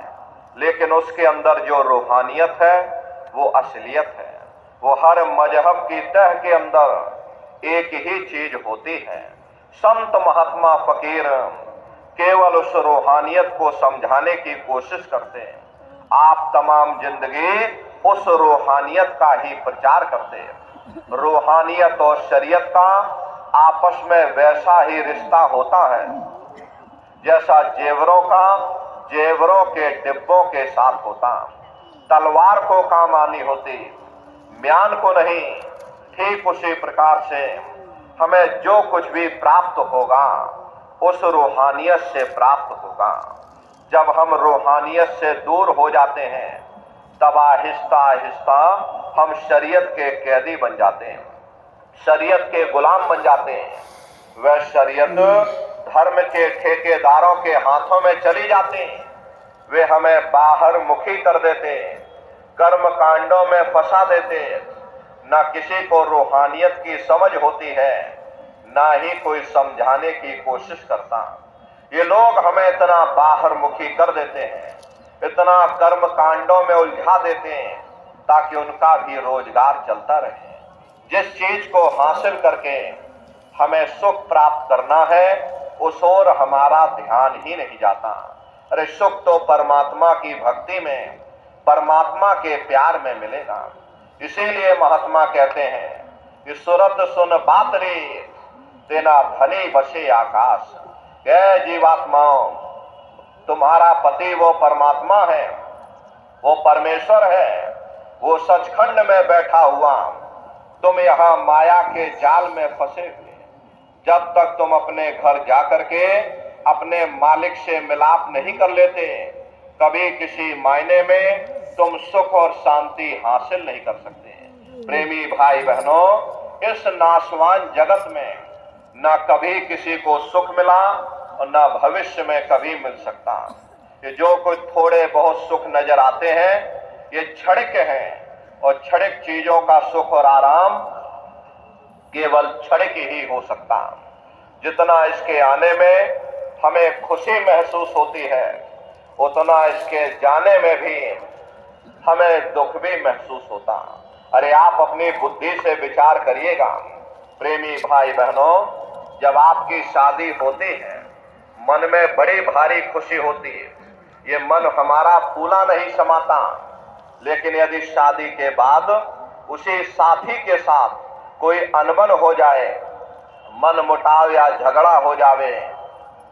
लेकिन उसके अंदर जो रूहानियत है वो असलियत है। वो हर मजहब की तह के अंदर एक ही चीज होती है। संत महात्मा फकीर केवल उस रूहानियत को समझाने की कोशिश करते हैं। आप तमाम जिंदगी उस रूहानियत का ही प्रचार करते हैं। रूहानियत और शरीयत का आपस में वैसा ही रिश्ता होता है जैसा जेवरों का जेवरों के डिब्बों के साथ होता। तलवार को काम आनी होती, म्यान को नहीं। ठीक उसी प्रकार से हमें जो कुछ भी प्राप्त होगा उस रूहानियत से प्राप्त होगा। जब हम रूहानियत से दूर हो जाते हैं तब आहिस्ता आहिस्ता हम शरीयत के कैदी बन जाते हैं, शरीयत के गुलाम बन जाते हैं। वह शरीयत धर्म के ठेकेदारों के हाथों में चली जाती है। वे हमें बाहर मुखी कर देते, कर्म कांडों में फंसा देते। ना किसी को रूहानियत की समझ होती है, ना ही कोई समझाने की कोशिश करता। ये लोग हमें इतना बाहर मुखी कर देते हैं, इतना कर्म कांडों में उलझा देते हैं ताकि उनका भी रोजगार चलता रहे। जिस चीज को हासिल करके हमें सुख प्राप्त करना है उस ओर हमारा ध्यान ही नहीं जाता। अरे सुख तो परमात्मा की भक्ति में, परमात्मा के प्यार में मिलेगा। इसीलिए महात्मा कहते हैं कि सुरत सुन बात रे तेना धनी बसे आकाश। हे जीवात्माओं, तुम्हारा पति वो परमात्मा है, वो परमेश्वर है, वो सचखंड में बैठा हुआ, तुम यहाँ माया के जाल में फंसे हुए। जब तक तुम अपने घर जाकर के अपने मालिक से मिलाप नहीं कर लेते, कभी किसी मायने में तुम सुख और शांति हासिल नहीं कर सकते। प्रेमी भाई बहनों, इस नाशवान जगत में न कभी किसी को सुख मिला और न भविष्य में कभी मिल सकता। कि जो कुछ थोड़े बहुत सुख नजर आते हैं ये क्षणिक हैं, और क्षणिक चीजों का सुख और आराम केवल क्षणिक ही हो सकता। जितना इसके आने में हमें खुशी महसूस होती है, उतना इसके जाने में भी हमें दुख भी महसूस होता। अरे आप अपनी बुद्धि से विचार करिएगा प्रेमी भाई बहनों, जब आपकी शादी होती है मन में बड़ी भारी खुशी होती है, ये मन हमारा फूला नहीं समाता। लेकिन यदि शादी के बाद उसी साथी के साथ कोई अनबन हो जाए, मन मुटाव या झगड़ा हो जावे,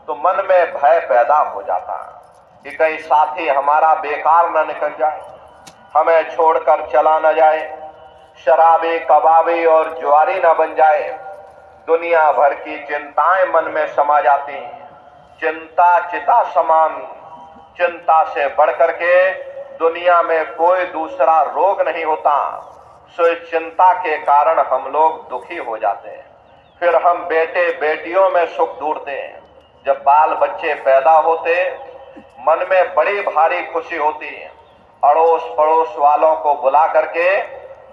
तो मन में भय पैदा हो जाता कि कहीं साथी हमारा बेकार न निकल जाए, हमें छोड़कर चला न जाए, शराबी कबाबी और जुआरी न बन जाए। दुनिया भर की चिंताएं मन में समा जाती। चिंता चिता समान, चिंता से बढ़कर के दुनिया में कोई दूसरा रोग नहीं होता। सो इस चिंता के कारण हम लोग दुखी हो जाते हैं। फिर हम बेटे बेटियों में सुख ढूंढते हैं। जब बाल बच्चे पैदा होते मन में बड़ी भारी खुशी होती है। अड़ोस पड़ोस वालों को बुला करके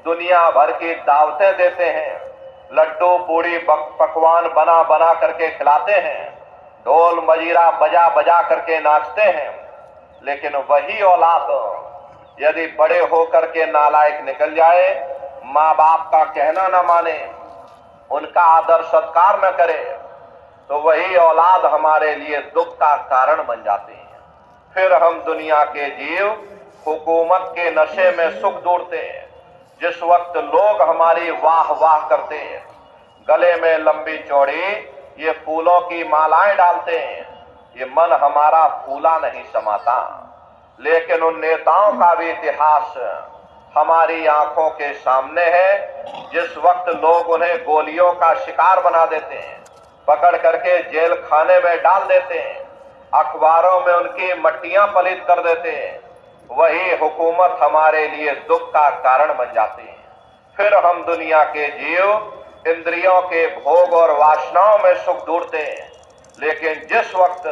दुनिया भर की दावतें देते हैं, लड्डू पूड़ी पकवान बना बना करके खिलाते हैं, ढोल मजीरा बजा बजा करके नाचते हैं। लेकिन वही औलाद यदि बड़े होकर के नालायक निकल जाए, माँ बाप का कहना न माने, उनका आदर सत्कार न करे, तो वही औलाद हमारे लिए दुख का कारण बन जाती है। फिर हम दुनिया के जीव हुकूमत के नशे में सुख ढूंढते हैं। जिस वक्त लोग हमारी वाह वाह करते हैं, गले में लंबी चौड़ी ये फूलों की मालाएं डालते हैं, ये मन हमारा फूला नहीं समाता। लेकिन उन नेताओं का भी इतिहास हमारी आंखों के सामने है। जिस वक्त लोग उन्हें गोलियों का शिकार बना देते हैं, पकड़ करके जेल खाने में डाल देते हैं, अखबारों में उनकी मट्टियां पलित कर देते हैं, वही हुकूमत हमारे लिए दुख का कारण बन जाती है। फिर हम दुनिया के जीव इंद्रियों के भोग और वासनाओं में सुख ढूंढते हैं। लेकिन जिस वक्त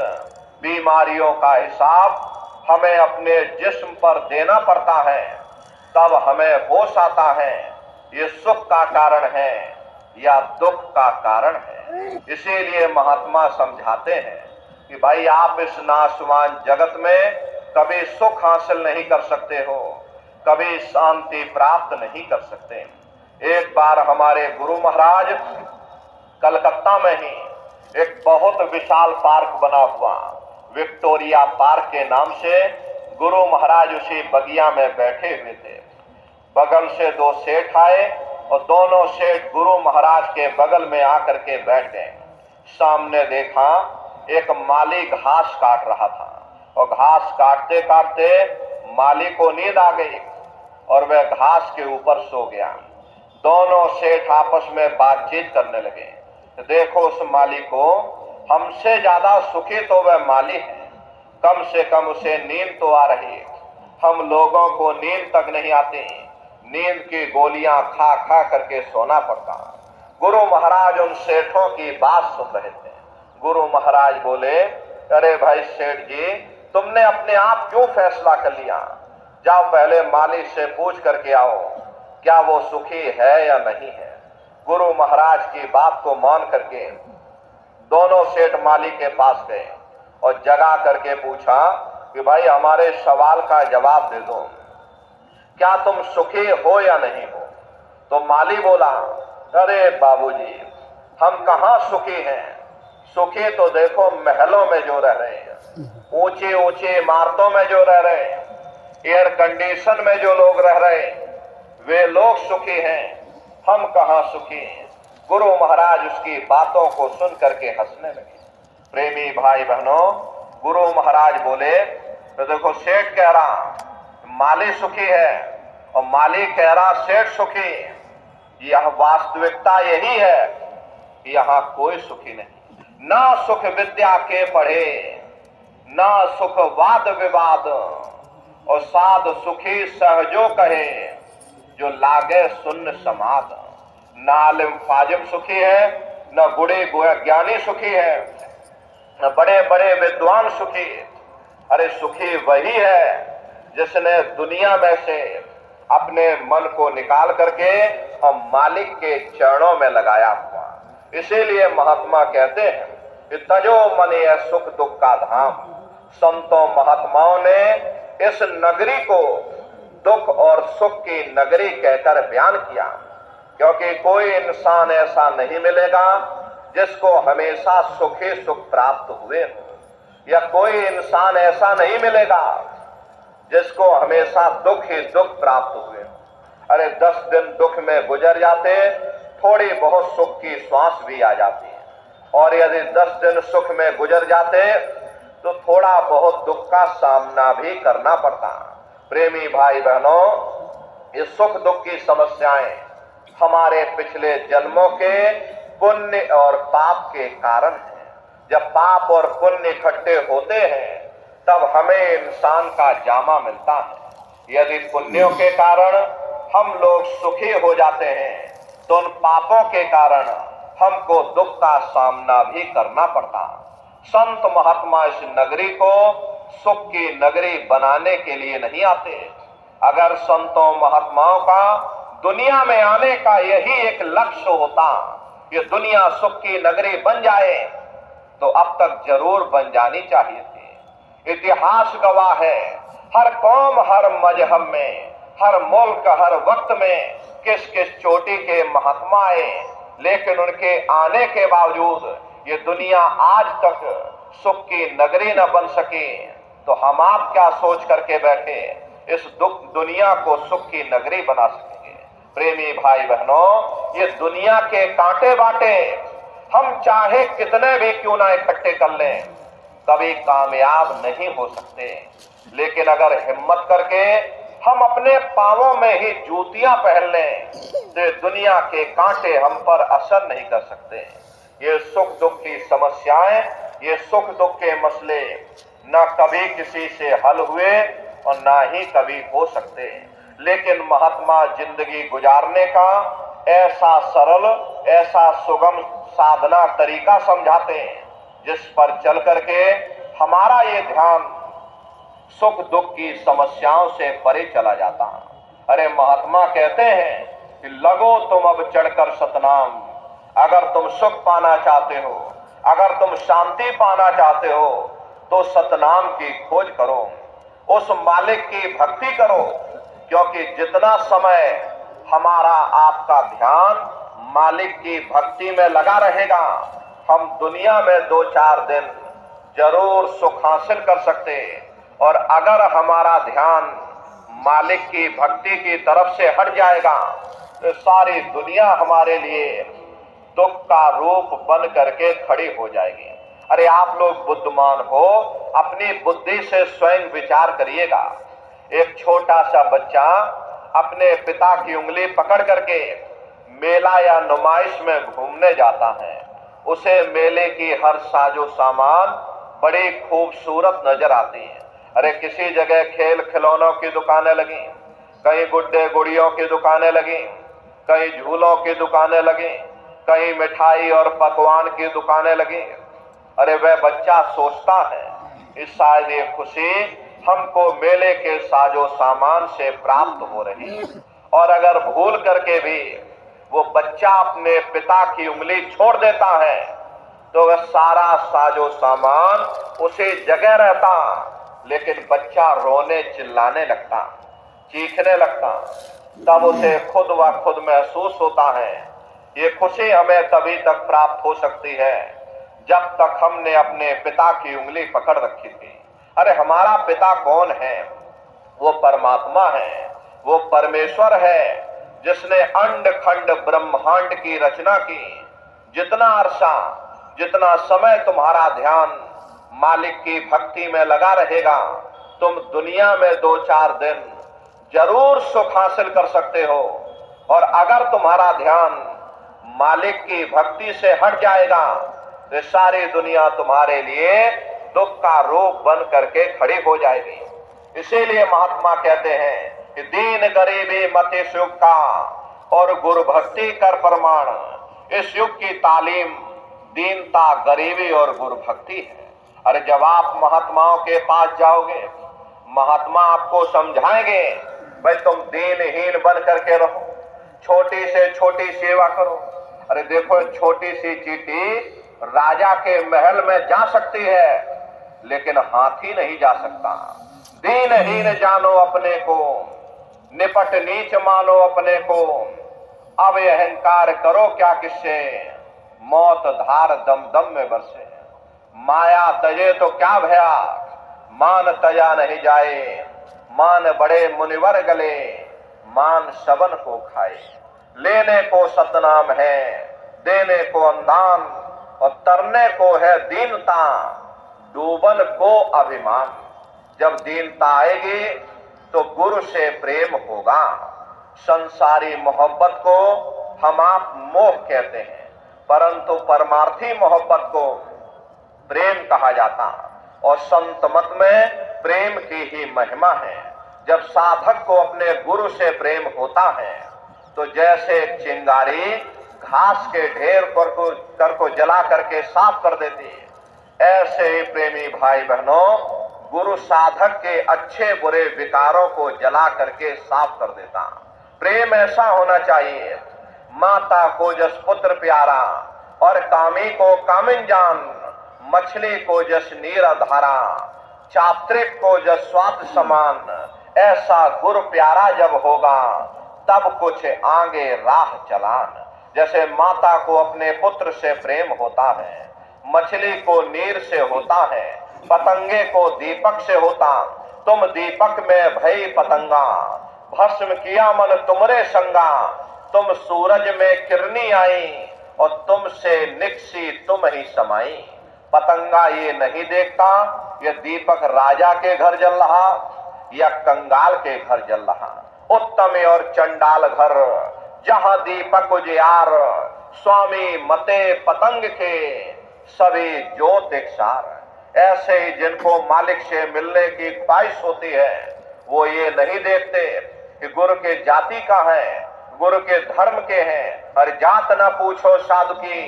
बीमारियों का हिसाब हमें अपने जिस्म पर देना पड़ता है, तब हमें होश आता है ये सुख का कारण है या दुख का कारण है। इसीलिए महात्मा समझाते हैं कि भाई आप इस नाशवान जगत में कभी सुख हासिल नहीं कर सकते हो, कभी शांति प्राप्त नहीं कर सकते। एक बार हमारे गुरु महाराज कलकत्ता में ही एक बहुत विशाल पार्क बना हुआ, विक्टोरिया पार्क के नाम से, गुरु महाराज उसी बगिया में बैठे हुए थे। बगल से दो सेठ आए और दोनों सेठ गुरु महाराज के बगल में आकर के बैठ गए। सामने देखा एक माली घास काट रहा था और घास काटते काटते माली को नींद आ गई और वह घास के ऊपर सो गया। दोनों सेठ आपस में बातचीत करने लगे। तो देखो उस माली को, हमसे ज्यादा सुखी तो वह माली है, कम से कम उसे नींद तो आ रही है, हम लोगों को नींद तक नहीं आती, नींद की गोलियां खा खा करके सोना पड़ता। गुरु महाराज उन सेठों की बात सुन रहे थे। गुरु महाराज बोले, अरे भाई सेठ जी, तुमने अपने आप क्यों फैसला कर लिया? जाओ पहले माली से पूछ करके आओ क्या वो सुखी है या नहीं है। गुरु महाराज की बात को मान करके दोनों सेठ माली के पास गए और जगा करके पूछा कि भाई हमारे सवाल का जवाब दे दो, क्या तुम सुखी हो या नहीं हो? तो माली बोला, अरे बाबूजी, हम कहाँ सुखी हैं, सुखी तो देखो महलों में जो रह रहे हैं, ऊंची ऊंची इमारतों में जो रह रहे हैं, एयर कंडीशन में जो लोग रह रहे हैं, वे लोग सुखी हैं, हम कहाँ सुखी हैं। गुरु महाराज उसकी बातों को सुन करके हंसने लगे। प्रेमी भाई बहनों, गुरु महाराज बोले, तो देखो सेठ कह रहा माली सुखी है और माली कह रहा सेठ सुखी, यह वास्तविकता यही है कि यहाँ कोई सुखी नहीं। ना सुख विद्या के पढ़े, ना सुख वाद विवाद, और साध सुखी सहजो कहे, जो लागे सुन्न समाद। ना आलिम फाजिम सुखी है, न बूढ़े ज्ञानी सुखी है, न बड़े बड़े विद्वान सुखी। अरे सुखी वही है जिसने दुनिया में से अपने मन को निकाल करके और मालिक के चरणों में लगाया हुआ। इसीलिए महात्मा कहते हैं कि तजो मन है सुख दुख का धाम। संतों महात्माओं ने इस नगरी को दुख और सुख की नगरी कहकर बयान किया, क्योंकि कोई इंसान ऐसा नहीं मिलेगा जिसको हमेशा सुख ही सुख प्राप्त हुए, या कोई इंसान ऐसा नहीं मिलेगा जिसको हमेशा दुख ही दुख प्राप्त हुए। अरे 10 दिन दुख में गुजर जाते, थोड़ी बहुत सुख की श्वास भी आ जाती है, और यदि 10 दिन सुख में गुजर जाते तो थोड़ा बहुत दुख का सामना भी करना पड़ता। प्रेमी भाई बहनों, ये सुख दुख की समस्याएं हमारे पिछले जन्मों के पुण्य और पाप के कारण हैं। जब पाप और पुण्य इकट्ठे होते हैं तब हमें इंसान का जामा मिलता है। यदि पुण्यों के कारण हम लोग सुखी हो जाते हैं तो उन पापों के कारण हमको दुख का सामना भी करना पड़ता। संत महात्मा इस नगरी को सुख की नगरी बनाने के लिए नहीं आते। अगर संतों महात्माओं का दुनिया में आने का यही एक लक्ष्य होता, ये दुनिया सुख की नगरी बन जाए, तो अब तक जरूर बन जानी चाहिए थी। इतिहास गवाह है, हर कौम, हर मजहब में, हर मुल्क, हर वक्त में किस किस चोटी के महात्मा आए, लेकिन उनके आने के बावजूद ये दुनिया आज तक सुख की नगरी न बन सकी। तो हम आप क्या सोच करके बैठे इस दुनिया को सुख की नगरी बना सकेंगे। प्रेमी भाई बहनों, ये दुनिया के कांटे बांटे हम चाहे कितने भी क्यों ना इकट्ठे कर लें, कभी कामयाब नहीं हो सकते। लेकिन अगर हिम्मत करके हम अपने पांवों में ही जूतियां पहन लें तो दुनिया के कांटे हम पर असर नहीं कर सकते। ये सुख दुख की समस्याएं, ये सुख दुख के मसले न कभी किसी से हल हुए और ना ही कभी हो सकते। लेकिन महात्मा जिंदगी गुजारने का ऐसा सरल, ऐसा सुगम साधना तरीका समझाते हैं जिस पर चल करके हमारा ये ध्यान सुख दुख की समस्याओं से परे चला जाता है। अरे महात्मा कहते हैं कि लगो तुम अब चढ़कर सतनाम। अगर तुम सुख पाना चाहते हो, अगर तुम शांति पाना चाहते हो, तो सतनाम की खोज करो, उस मालिक की भक्ति करो। क्योंकि जितना समय हमारा आपका ध्यान मालिक की भक्ति में लगा रहेगा, हम दुनिया में 2-4 दिन जरूर सुख हासिल कर सकते। और अगर हमारा ध्यान मालिक की भक्ति की तरफ से हट जाएगा तो सारी दुनिया हमारे लिए दुख का रूप बन करके खड़ी हो जाएगी। अरे आप लोग बुद्धिमान हो, अपनी बुद्धि से स्वयं विचार करिएगा। एक छोटा सा बच्चा अपने पिता की उंगली पकड़ करके मेला या नुमाइश में घूमने जाता है। उसे मेले की हर साजो सामान बड़ी खूबसूरत नजर आती है। अरे किसी जगह खेल खिलौनों की दुकानें लगी, कहीं गुड्डे गुड़ियों की दुकानें लगी, कहीं झूलों की दुकानें लगी, कहीं मिठाई और पकवान की दुकानें लगी। अरे वह बच्चा सोचता है इस शायद ये खुशी हमको मेले के साजो सामान से प्राप्त हो रही है। और अगर भूल करके भी वो बच्चा अपने पिता की उंगली छोड़ देता है तो वह सारा साजो सामान उसी जगह रहता, लेकिन बच्चा रोने चिल्लाने लगता, चीखने लगता, तब उसे खुद व खुद महसूस होता है। ये खुशी हमें तभी तक प्राप्त हो सकती है जब तक हमने अपने पिता की उंगली पकड़ रखी थी। अरे हमारा पिता कौन है? वो परमात्मा है, वो परमेश्वर है जिसने अंड खंड ब्रह्मांड की रचना की। जितना अरसा, जितना समय तुम्हारा ध्यान मालिक की भक्ति में लगा रहेगा, तुम दुनिया में 2-4 दिन जरूर सुख हासिल कर सकते हो। और अगर तुम्हारा ध्यान मालिक की भक्ति से हट जाएगा तो सारी दुनिया तुम्हारे लिए दुख का रूप बन करके खड़ी हो जाएगी। इसीलिए महात्मा कहते हैं कि दीन गरीबी मत इस युग का और गुरु भक्ति कर प्रमाण। इस युग की तालीम दीनता, गरीबी और गुरु भक्ति है। अरे जब आप महात्माओं के पास जाओगे, महात्मा आपको समझाएंगे, भाई तुम दीनहीन बन करके रहो, छोटी से छोटी सेवा करो। अरे देखो, छोटी सी चींटी राजा के महल में जा सकती है, लेकिन हाथी नहीं जा सकता। दीनहीन जानो अपने को, निपट नीच मानो अपने को, अब अहंकार करो क्या किससे, मौत धार दम दम में बरसे। माया तजे तो क्या भया, मान तजा नहीं जाए। मान बड़े मुनिवर गले, मान सबन को खाए। लेने को सतनाम है, देने को अंदान, और तरने को है दीनता, डूबन को अभिमान। जब दीनता आएगी तो गुरु से प्रेम होगा। संसारी मोहब्बत को हम आप मोह कहते हैं, परंतु परमार्थी मोहब्बत को प्रेम कहा जाता। और संत मत में प्रेम की ही महिमा है। जब साधक को अपने गुरु से प्रेम होता है तो जैसे एक चिंगारी घास के ढेर को जला करके साफ कर देती है, ऐसे ही प्रेमी भाई बहनों गुरु साधक के अच्छे बुरे विकारों को जला करके साफ कर देता। प्रेम ऐसा होना चाहिए, माता को जस पुत्र प्यारा, और कामी को कामिन जान, मछली को जस नीर धारा, चात्रिक को जस स्वाद समान। ऐसा गुरु प्यारा जब होगा तब कुछ आगे राह चलान। जैसे माता को अपने पुत्र से प्रेम होता है, मछली को नीर से होता है, पतंगे को दीपक से होता। तुम दीपक में भई पतंगा, भस्म किया मन तुमरे संगा। तुम सूरज में किरनी आई, और तुमसे निकसी तुम ही समाई। पतंगा ये नहीं देखता ये दीपक राजा के घर जल रहा या कंगाल के घर जल रहा। उत्तम और चंडाल घर जहां दीपक उजियार, स्वामी मते पतंग के सभी ज्योत एक सार। ऐसे ही जिनको मालिक से मिलने की ख्वाहिश होती है, वो ये नहीं देखते कि गुरु के जाति का है, गुरु के धर्म के हैं। हर जात न पूछो साधु की,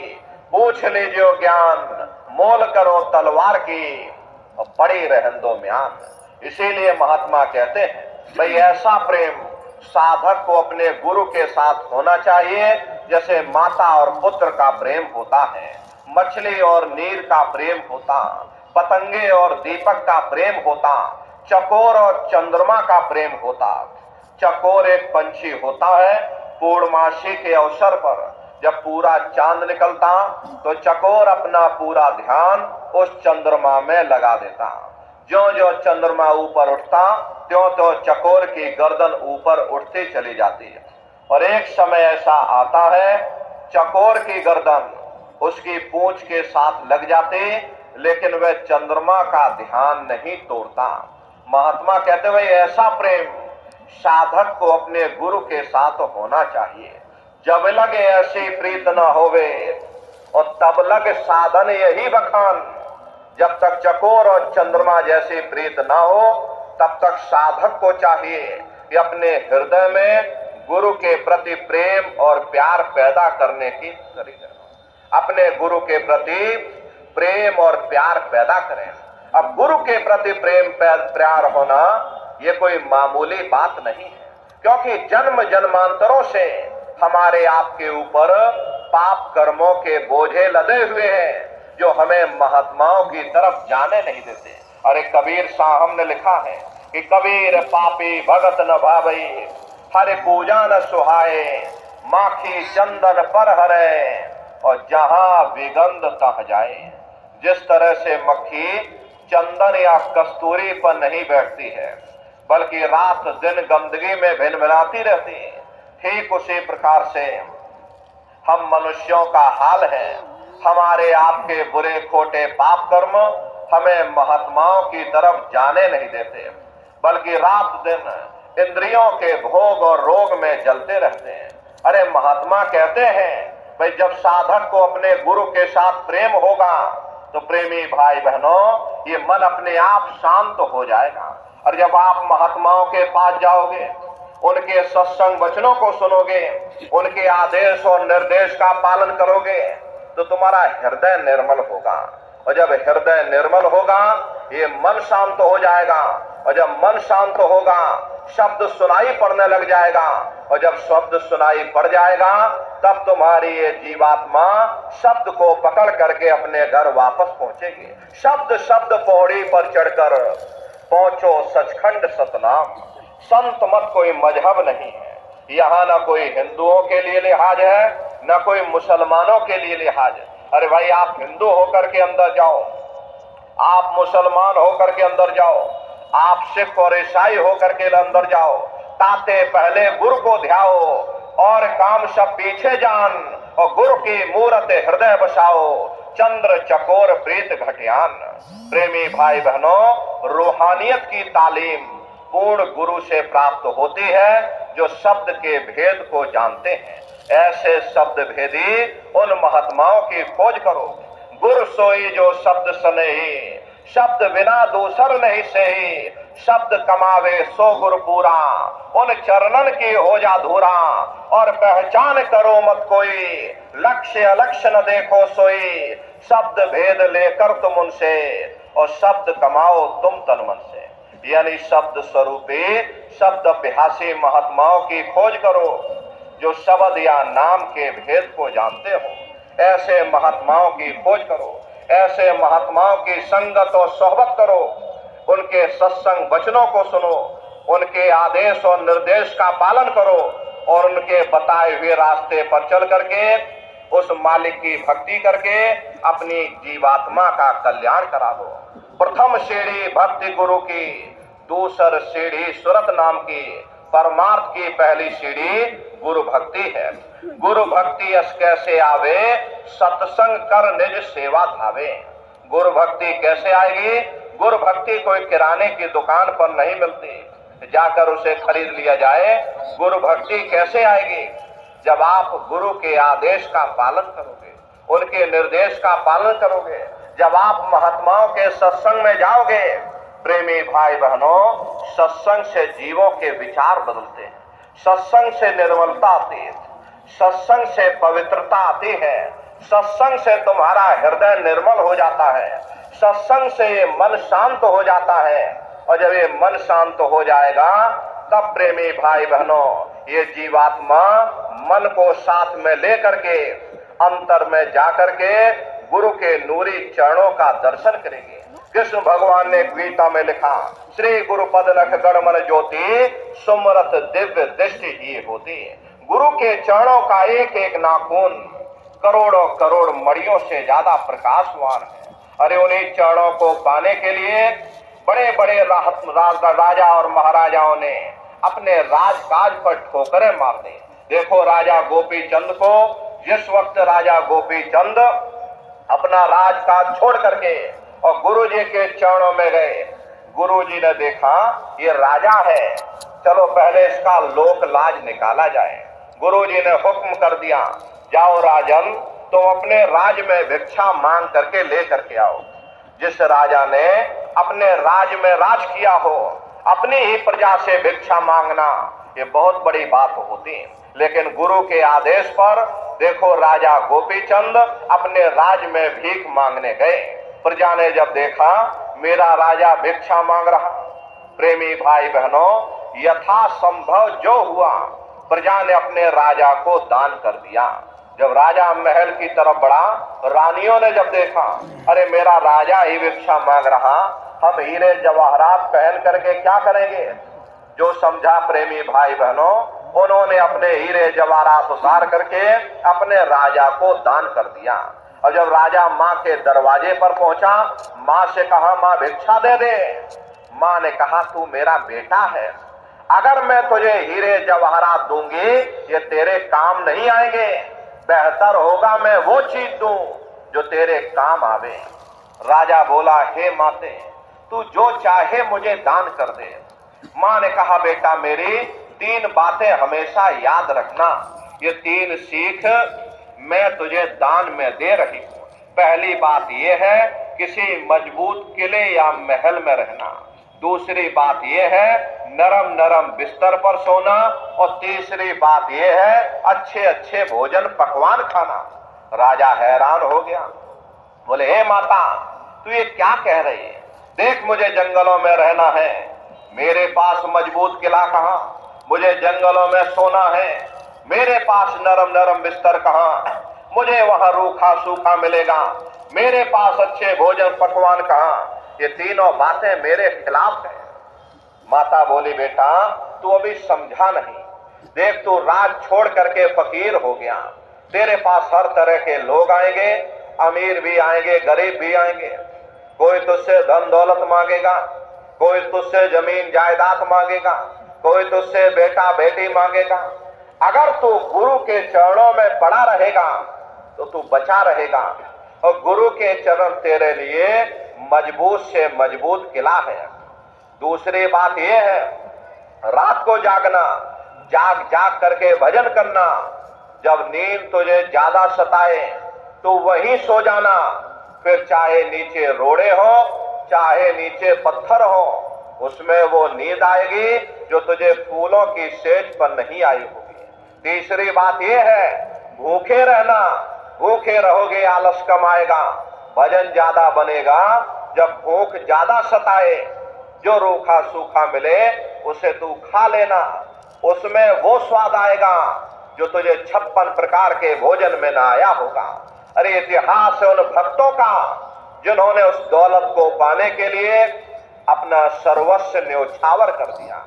पूछ लीजिए ज्ञान, मोल करो तलवार की, और पड़ी रहन दो म्यान। इसीलिए महात्मा कहते हैं, भाई ऐसा प्रेम साधक को अपने गुरु के साथ होना चाहिए जैसे माता और पुत्र का प्रेम होता है, मछली और नीर का प्रेम होता, पतंगे और दीपक का प्रेम होता, चकोर और चंद्रमा का प्रेम होता। चकोर एक पंछी होता है, पूर्णमासी के अवसर पर जब पूरा चांद निकलता तो चकोर अपना पूरा ध्यान उस चंद्रमा में लगा देता। जो जो चंद्रमा ऊपर उठता त्यों त्यों चकोर की गर्दन ऊपर उठती चली जाती है। और एक समय ऐसा आता है चकोर की गर्दन उसकी पूंछ के साथ लग जाती, लेकिन वह चंद्रमा का ध्यान नहीं तोड़ता। महात्मा कहते हुए ऐसा प्रेम साधक को अपने गुरु के साथ होना चाहिए। जब लगे ऐसी प्रीत न होवे और तब लग साधन यही बखान। जब तक चकोर और चंद्रमा जैसी प्रीत ना हो तब तक साधक को चाहिए कि अपने हृदय में गुरु के प्रति प्रेम और प्यार पैदा करने की करें। अपने गुरु के प्रति प्रेम और प्यार पैदा करें। अब गुरु के प्रति प्रेम प्यार होना ये कोई मामूली बात नहीं है, क्योंकि जन्म जन्मांतरों से हमारे आपके ऊपर पाप कर्मों के बोझे लदे हुए हैं जो हमें महात्माओं की तरफ जाने नहीं देते। अरे कबीर साहब ने लिखा है कि कबीर पापी भगत न भावई, हर पूजा न सुहाए, माखी चंदन पर हरे, और जहां विगंध तह जाए। जिस तरह से मक्खी चंदन या कस्तूरी पर नहीं बैठती है, बल्कि रात दिन गंदगी में भिनभिनाती रहती है, ठीक उसी प्रकार से हम मनुष्यों का हाल है। हमारे आपके बुरे खोटे पाप कर्म हमें महात्माओं की तरफ जाने नहीं देते, बल्कि रात दिन इंद्रियों के भोग और रोग में जलते रहते हैं। अरे महात्मा कहते हैं भाई, जब साधक को अपने गुरु के साथ प्रेम होगा तो प्रेमी भाई बहनों, ये मन अपने आप शांत हो जाएगा। और जब आप महात्माओं के पास जाओगे, उनके सत्संग वचनों को सुनोगे, उनके आदेश और निर्देश का पालन करोगे, तो तुम्हारा हृदय निर्मल होगा। और जब हृदय निर्मल होगा, ये मन शांत हो जाएगा। और जब मन शांत होगा, शब्द सुनाई पड़ने लग जाएगा। और जब शब्द सुनाई पड़ जाएगा, तब तुम्हारी ये जीवात्मा शब्द को पकड़ करके अपने घर वापस पहुंचेगी। शब्द शब्द पौड़ी पर चढ़कर पहुंचो सचखंड सतनाम। संत मत कोई मजहब नहीं है। यहाँ ना कोई हिंदुओं के लिए लिहाज है, ना कोई मुसलमानों के लिए लिहाज है। अरे भाई, आप हिंदू होकर के अंदर जाओ, आप मुसलमान होकर के अंदर जाओ, आप सिख और ईसाई होकर के अंदर जाओ, ताते पहले गुरु को ध्याओ और काम सब पीछे जान, और गुरु की मूरत हृदय बसाओ, चंद्र चकोर प्रीत घटियान। प्रेमी भाई बहनों, रूहानियत की तालीम पूर्ण गुरु से प्राप्त होती है, जो शब्द के भेद को जानते हैं। ऐसे शब्द भेदी उन महात्माओं की खोज करो। गुरु सोई जो शब्द सनेही, शब्द बिना दूसर नहीं सही, शब्द कमावे सो गुरु पूरा, उन चरणन की हो जा धूरा, और पहचान करो मत कोई, लक्ष्य अलक्ष्य न देखो सोई, शब्द भेद लेकर तुम उनसे, और शब्द कमाओ तुम तन मन से। यानी शब्द स्वरूपी शब्द अभ्यासी महात्माओं की खोज करो, जो शब्द या नाम के भेद को जानते हो। ऐसे महात्माओं की खोज करो, ऐसे महात्माओं की संगत और सोहबत करो, उनके सत्संग वचनों को सुनो, उनके आदेश और निर्देश का पालन करो, और उनके बताए हुए रास्ते पर चल करके उस मालिक की भक्ति करके अपनी जीवात्मा का कल्याण करा दो। प्रथम सीढ़ी भक्ति गुरु की, दूसर सीढ़ी सुरत नाम की, परमार्थ की पहली सीढ़ी गुरु भक्ति है। गुरु भक्ति अस कैसे आवे, सत्संग कर निज सेवा धावे। गुरु भक्ति कैसे आएगी? गुरु भक्ति कोई किराने की दुकान पर नहीं मिलती, जाकर उसे खरीद लिया जाए। गुरु भक्ति कैसे आएगी? जब आप गुरु के आदेश का पालन करोगे, उनके निर्देश का पालन करोगे, जब आप महात्माओं के सत्संग में जाओगे। प्रेमी भाई बहनों, सत्संग से जीवों के विचार बदलते हैं, सत्संग से निर्मलता आती है, सत्संग से पवित्रता आती है, सत्संग से तुम्हारा हृदय निर्मल हो जाता है, सत्संग से ये मन शांत हो जाता है। और जब ये मन शांत हो जाएगा, तब प्रेमी भाई बहनों, ये जीवात्मा मन को साथ में लेकर के अंतर में जाकर के गुरु के नूरी चरणों का दर्शन करेंगे। कृष्ण भगवान ने गीता में लिखा, श्री गुरु पद लख गण मन ज्योति, सुमरत दिव्य दृष्टि ही होती। गुरु के चरणों का एक एक नाखून करोड़ों करोड़ मणियों से ज्यादा प्रकाशवान है। अरे उन्हीं चरणों को पाने के लिए बड़े बड़े राजा और महाराजाओं ने अपने राजकाज पर ठोकरें मार दी। देखो राजा गोपी चंद को, जिस वक्त राजा गोपी चंद अपना राजकाज छोड़ करके और गुरुजी के चरणों में गए, गुरुजी ने देखा ये राजा है, चलो पहले इसका लोक लाज निकाला जाए। गुरुजी ने हुक्म कर दिया, जाओ राजन, तुम अपने राज में भिक्षा मांग करके ले करके आओ। जिस राजा ने अपने राज में राज किया हो, अपनी ही प्रजा से भिक्षा मांगना ये बहुत बड़ी बात होती है। लेकिन गुरु के आदेश पर देखो राजा गोपीचंद अपने राज में भीख मांगने गए। प्रजा ने जब देखा मेरा राजा भिक्षा मांग रहा, प्रेमी भाई बहनों, यथा संभव जो हुआ, प्रजा ने अपने राजा को दान कर दिया। जब राजा महल की तरफ बढ़ा, रानियों ने जब देखा, अरे मेरा राजा ही भिक्षा मांग रहा, हम हीरे जवाहरात पहन करके क्या करेंगे? जो समझा प्रेमी भाई बहनों, उन्होंने अपने हीरे जवाहरात उतार करके अपने राजा को दान कर दिया। और जब राजा माँ के दरवाजे पर पहुंचा, माँ से कहा, माँ भिक्षा दे दे। माँ ने कहा, तू मेरा बेटा है, अगर मैं तुझे हीरे जवाहरात दूंगी ये तेरे काम नहीं आएंगे, बेहतर होगा मैं वो चीज दूं जो तेरे काम आवे। राजा बोला, हे माते, तू जो चाहे मुझे दान कर दे। माँ ने कहा, बेटा मेरी 3 बातें हमेशा याद रखना, ये 3 सीख मैं तुझे दान में दे रही हूं। पहली बात यह है, किसी मजबूत किले या महल में रहना। दूसरी बात यह है, नरम नरम बिस्तर पर सोना। और तीसरी बात यह है, अच्छे अच्छे भोजन पकवान खाना। राजा हैरान हो गया, बोले, हे माता, तू ये क्या कह रही है? देख, मुझे जंगलों में रहना है, मेरे पास मजबूत किला कहां, मुझे जंगलों में सोना है, मेरे पास नरम नरम बिस्तर कहां, मुझे वहां रूखा सूखा मिलेगा, मेरे पास अच्छे भोजन पकवान कहां? ये तीनों बातें मेरे खिलाफ है। माता बोली, बेटा तू अभी समझा नहीं, देख तू राज छोड़ करके फकीर हो गया, तेरे पास हर तरह के लोग आएंगे, अमीर भी आएंगे, गरीब भी आएंगे, कोई तुझसे धन दौलत मांगेगा, कोई तुझसे जमीन जायदाद मांगेगा, कोई तुझसे बेटा बेटी मांगेगा। अगर तू गुरु के चरणों में पड़ा रहेगा तो तू बचा रहेगा, और गुरु के चरण तेरे लिए मजबूत से मजबूत किला है। दूसरी बात यह है, रात को जागना, जाग जाग करके भजन करना। जब नींद तुझे ज्यादा सताए तो वहीं सो जाना, फिर चाहे नीचे रोड़े हो चाहे नीचे पत्थर हो, उसमें वो नींद आएगी जो तुझे फूलों की सेज पर नहीं आई होगी। तीसरी बात यह है, भूखे रहना, भूखे रहोगे आलस कम आएगा, भजन ज्यादा बनेगा जब भूख ज्यादा सताए। जो रूखा सूखा मिले उसे तू खा लेना, उसमें वो स्वाद आएगा जो तुझे 56 प्रकार के भोजन में ना आया होगा। अरे इतिहास है उन भक्तों का जिन्होंने उस दौलत को पाने के लिए अपना सर्वस्व न्योछावर कर दिया।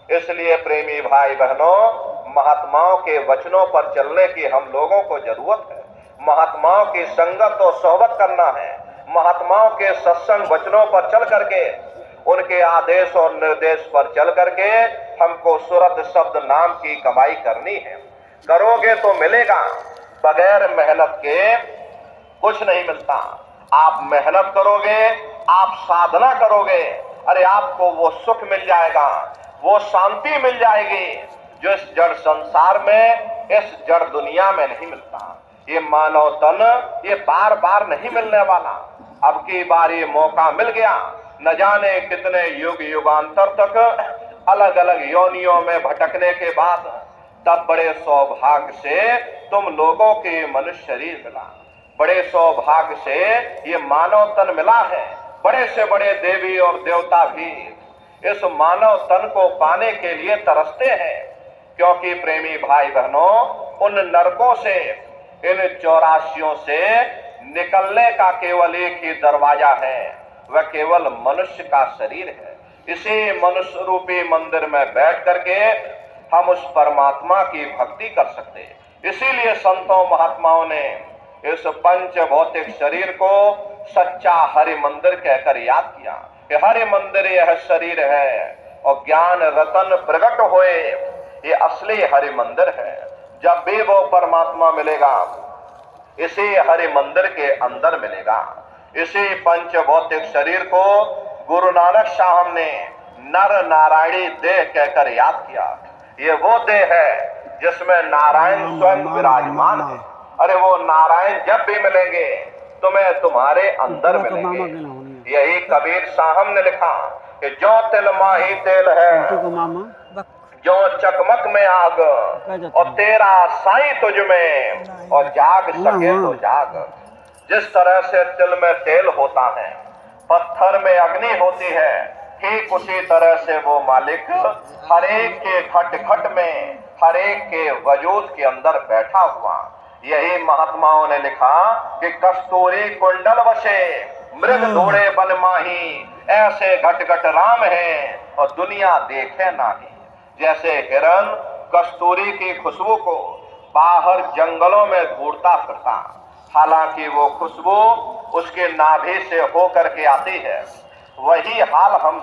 इसलिए प्रेमी भाई बहनों, महात्माओं के वचनों पर चलने की हम लोगों को जरूरत है। महात्माओं की संगत और सोहबत करना है, महात्माओं के सत्संग वचनों पर चल करके, उनके आदेश और निर्देश पर चल करके हमको सूरत शब्द नाम की कमाई करनी है। करोगे तो मिलेगा, बगैर मेहनत के कुछ नहीं मिलता। आप मेहनत करोगे, आप साधना करोगे, अरे आपको वो सुख मिल जाएगा, वो शांति मिल जाएगी जो इस जड़ संसार में, इस जड़ दुनिया में नहीं मिलता। ये मानव तन ये बार बार नहीं मिलने वाला। अब की बार ये मौका मिल गया, न जाने कितने युग युगांतर तक अलग अलग योनियों में भटकने के बाद तब बड़े सौभाग्य से तुम लोगों के मनुष्य शरीर मिला, बड़े सौभाग्य से ये मानव तन मिला है। बड़े से बड़े देवी और देवता भी इस मानव तन को पाने के लिए तरसते हैं, क्योंकि प्रेमी भाई बहनों, उन नरकों से, इन 84 से निकलने का केवल एक ही दरवाजा है, वह केवल मनुष्य का शरीर है। इसी मनुष्य रूपी मंदिर में बैठ करके हम उस परमात्मा की भक्ति कर सकते। इसीलिए संतों महात्माओं ने इस पंच भौतिक शरीर को सच्चा हरि मंदिर कहकर याद किया कि हरि मंदिर यह शरीर है और ज्ञान रतन प्रकट होए, ये असली हरि मंदिर है। जब भी वो परमात्मा मिलेगा इसी हरि मंदिर के अंदर मिलेगा। इसी पंच भौतिक शरीर को गुरु नानक साहब ने नर नारायणी देह कहकर याद किया। ये वो देह है जिसमें नारायण स्वयं विराजमान है। अरे वो नारायण जब भी मिलेंगे तुम्हें तुम्हारे अंदर मिलेंगे। यही कबीर साहब ने लिखा कि जो तिल माही तेल है, जो चकमक में आग, और तेरा साईं तुझ में, और जाग सके तो जाग। जिस तरह से तिल में तेल होता है, पत्थर में अग्नि होती है, ठीक उसी तरह से वो मालिक हर एक के खट खट में, हर एक के वजूद के अंदर बैठा हुआ। यही महात्माओं ने लिखा कि कस्तूरी कुंडल वशे, मृग दौड़े बन माही, ऐसे घट घट राम है और दुनिया देखे नाही। जैसे हिरण कस्तूरी की खुशबू को बाहर जंगलों में ढूंढता फिरता, हालांकि वो खुशबू उसके नाभि से होकर के आती है। वही हाल हम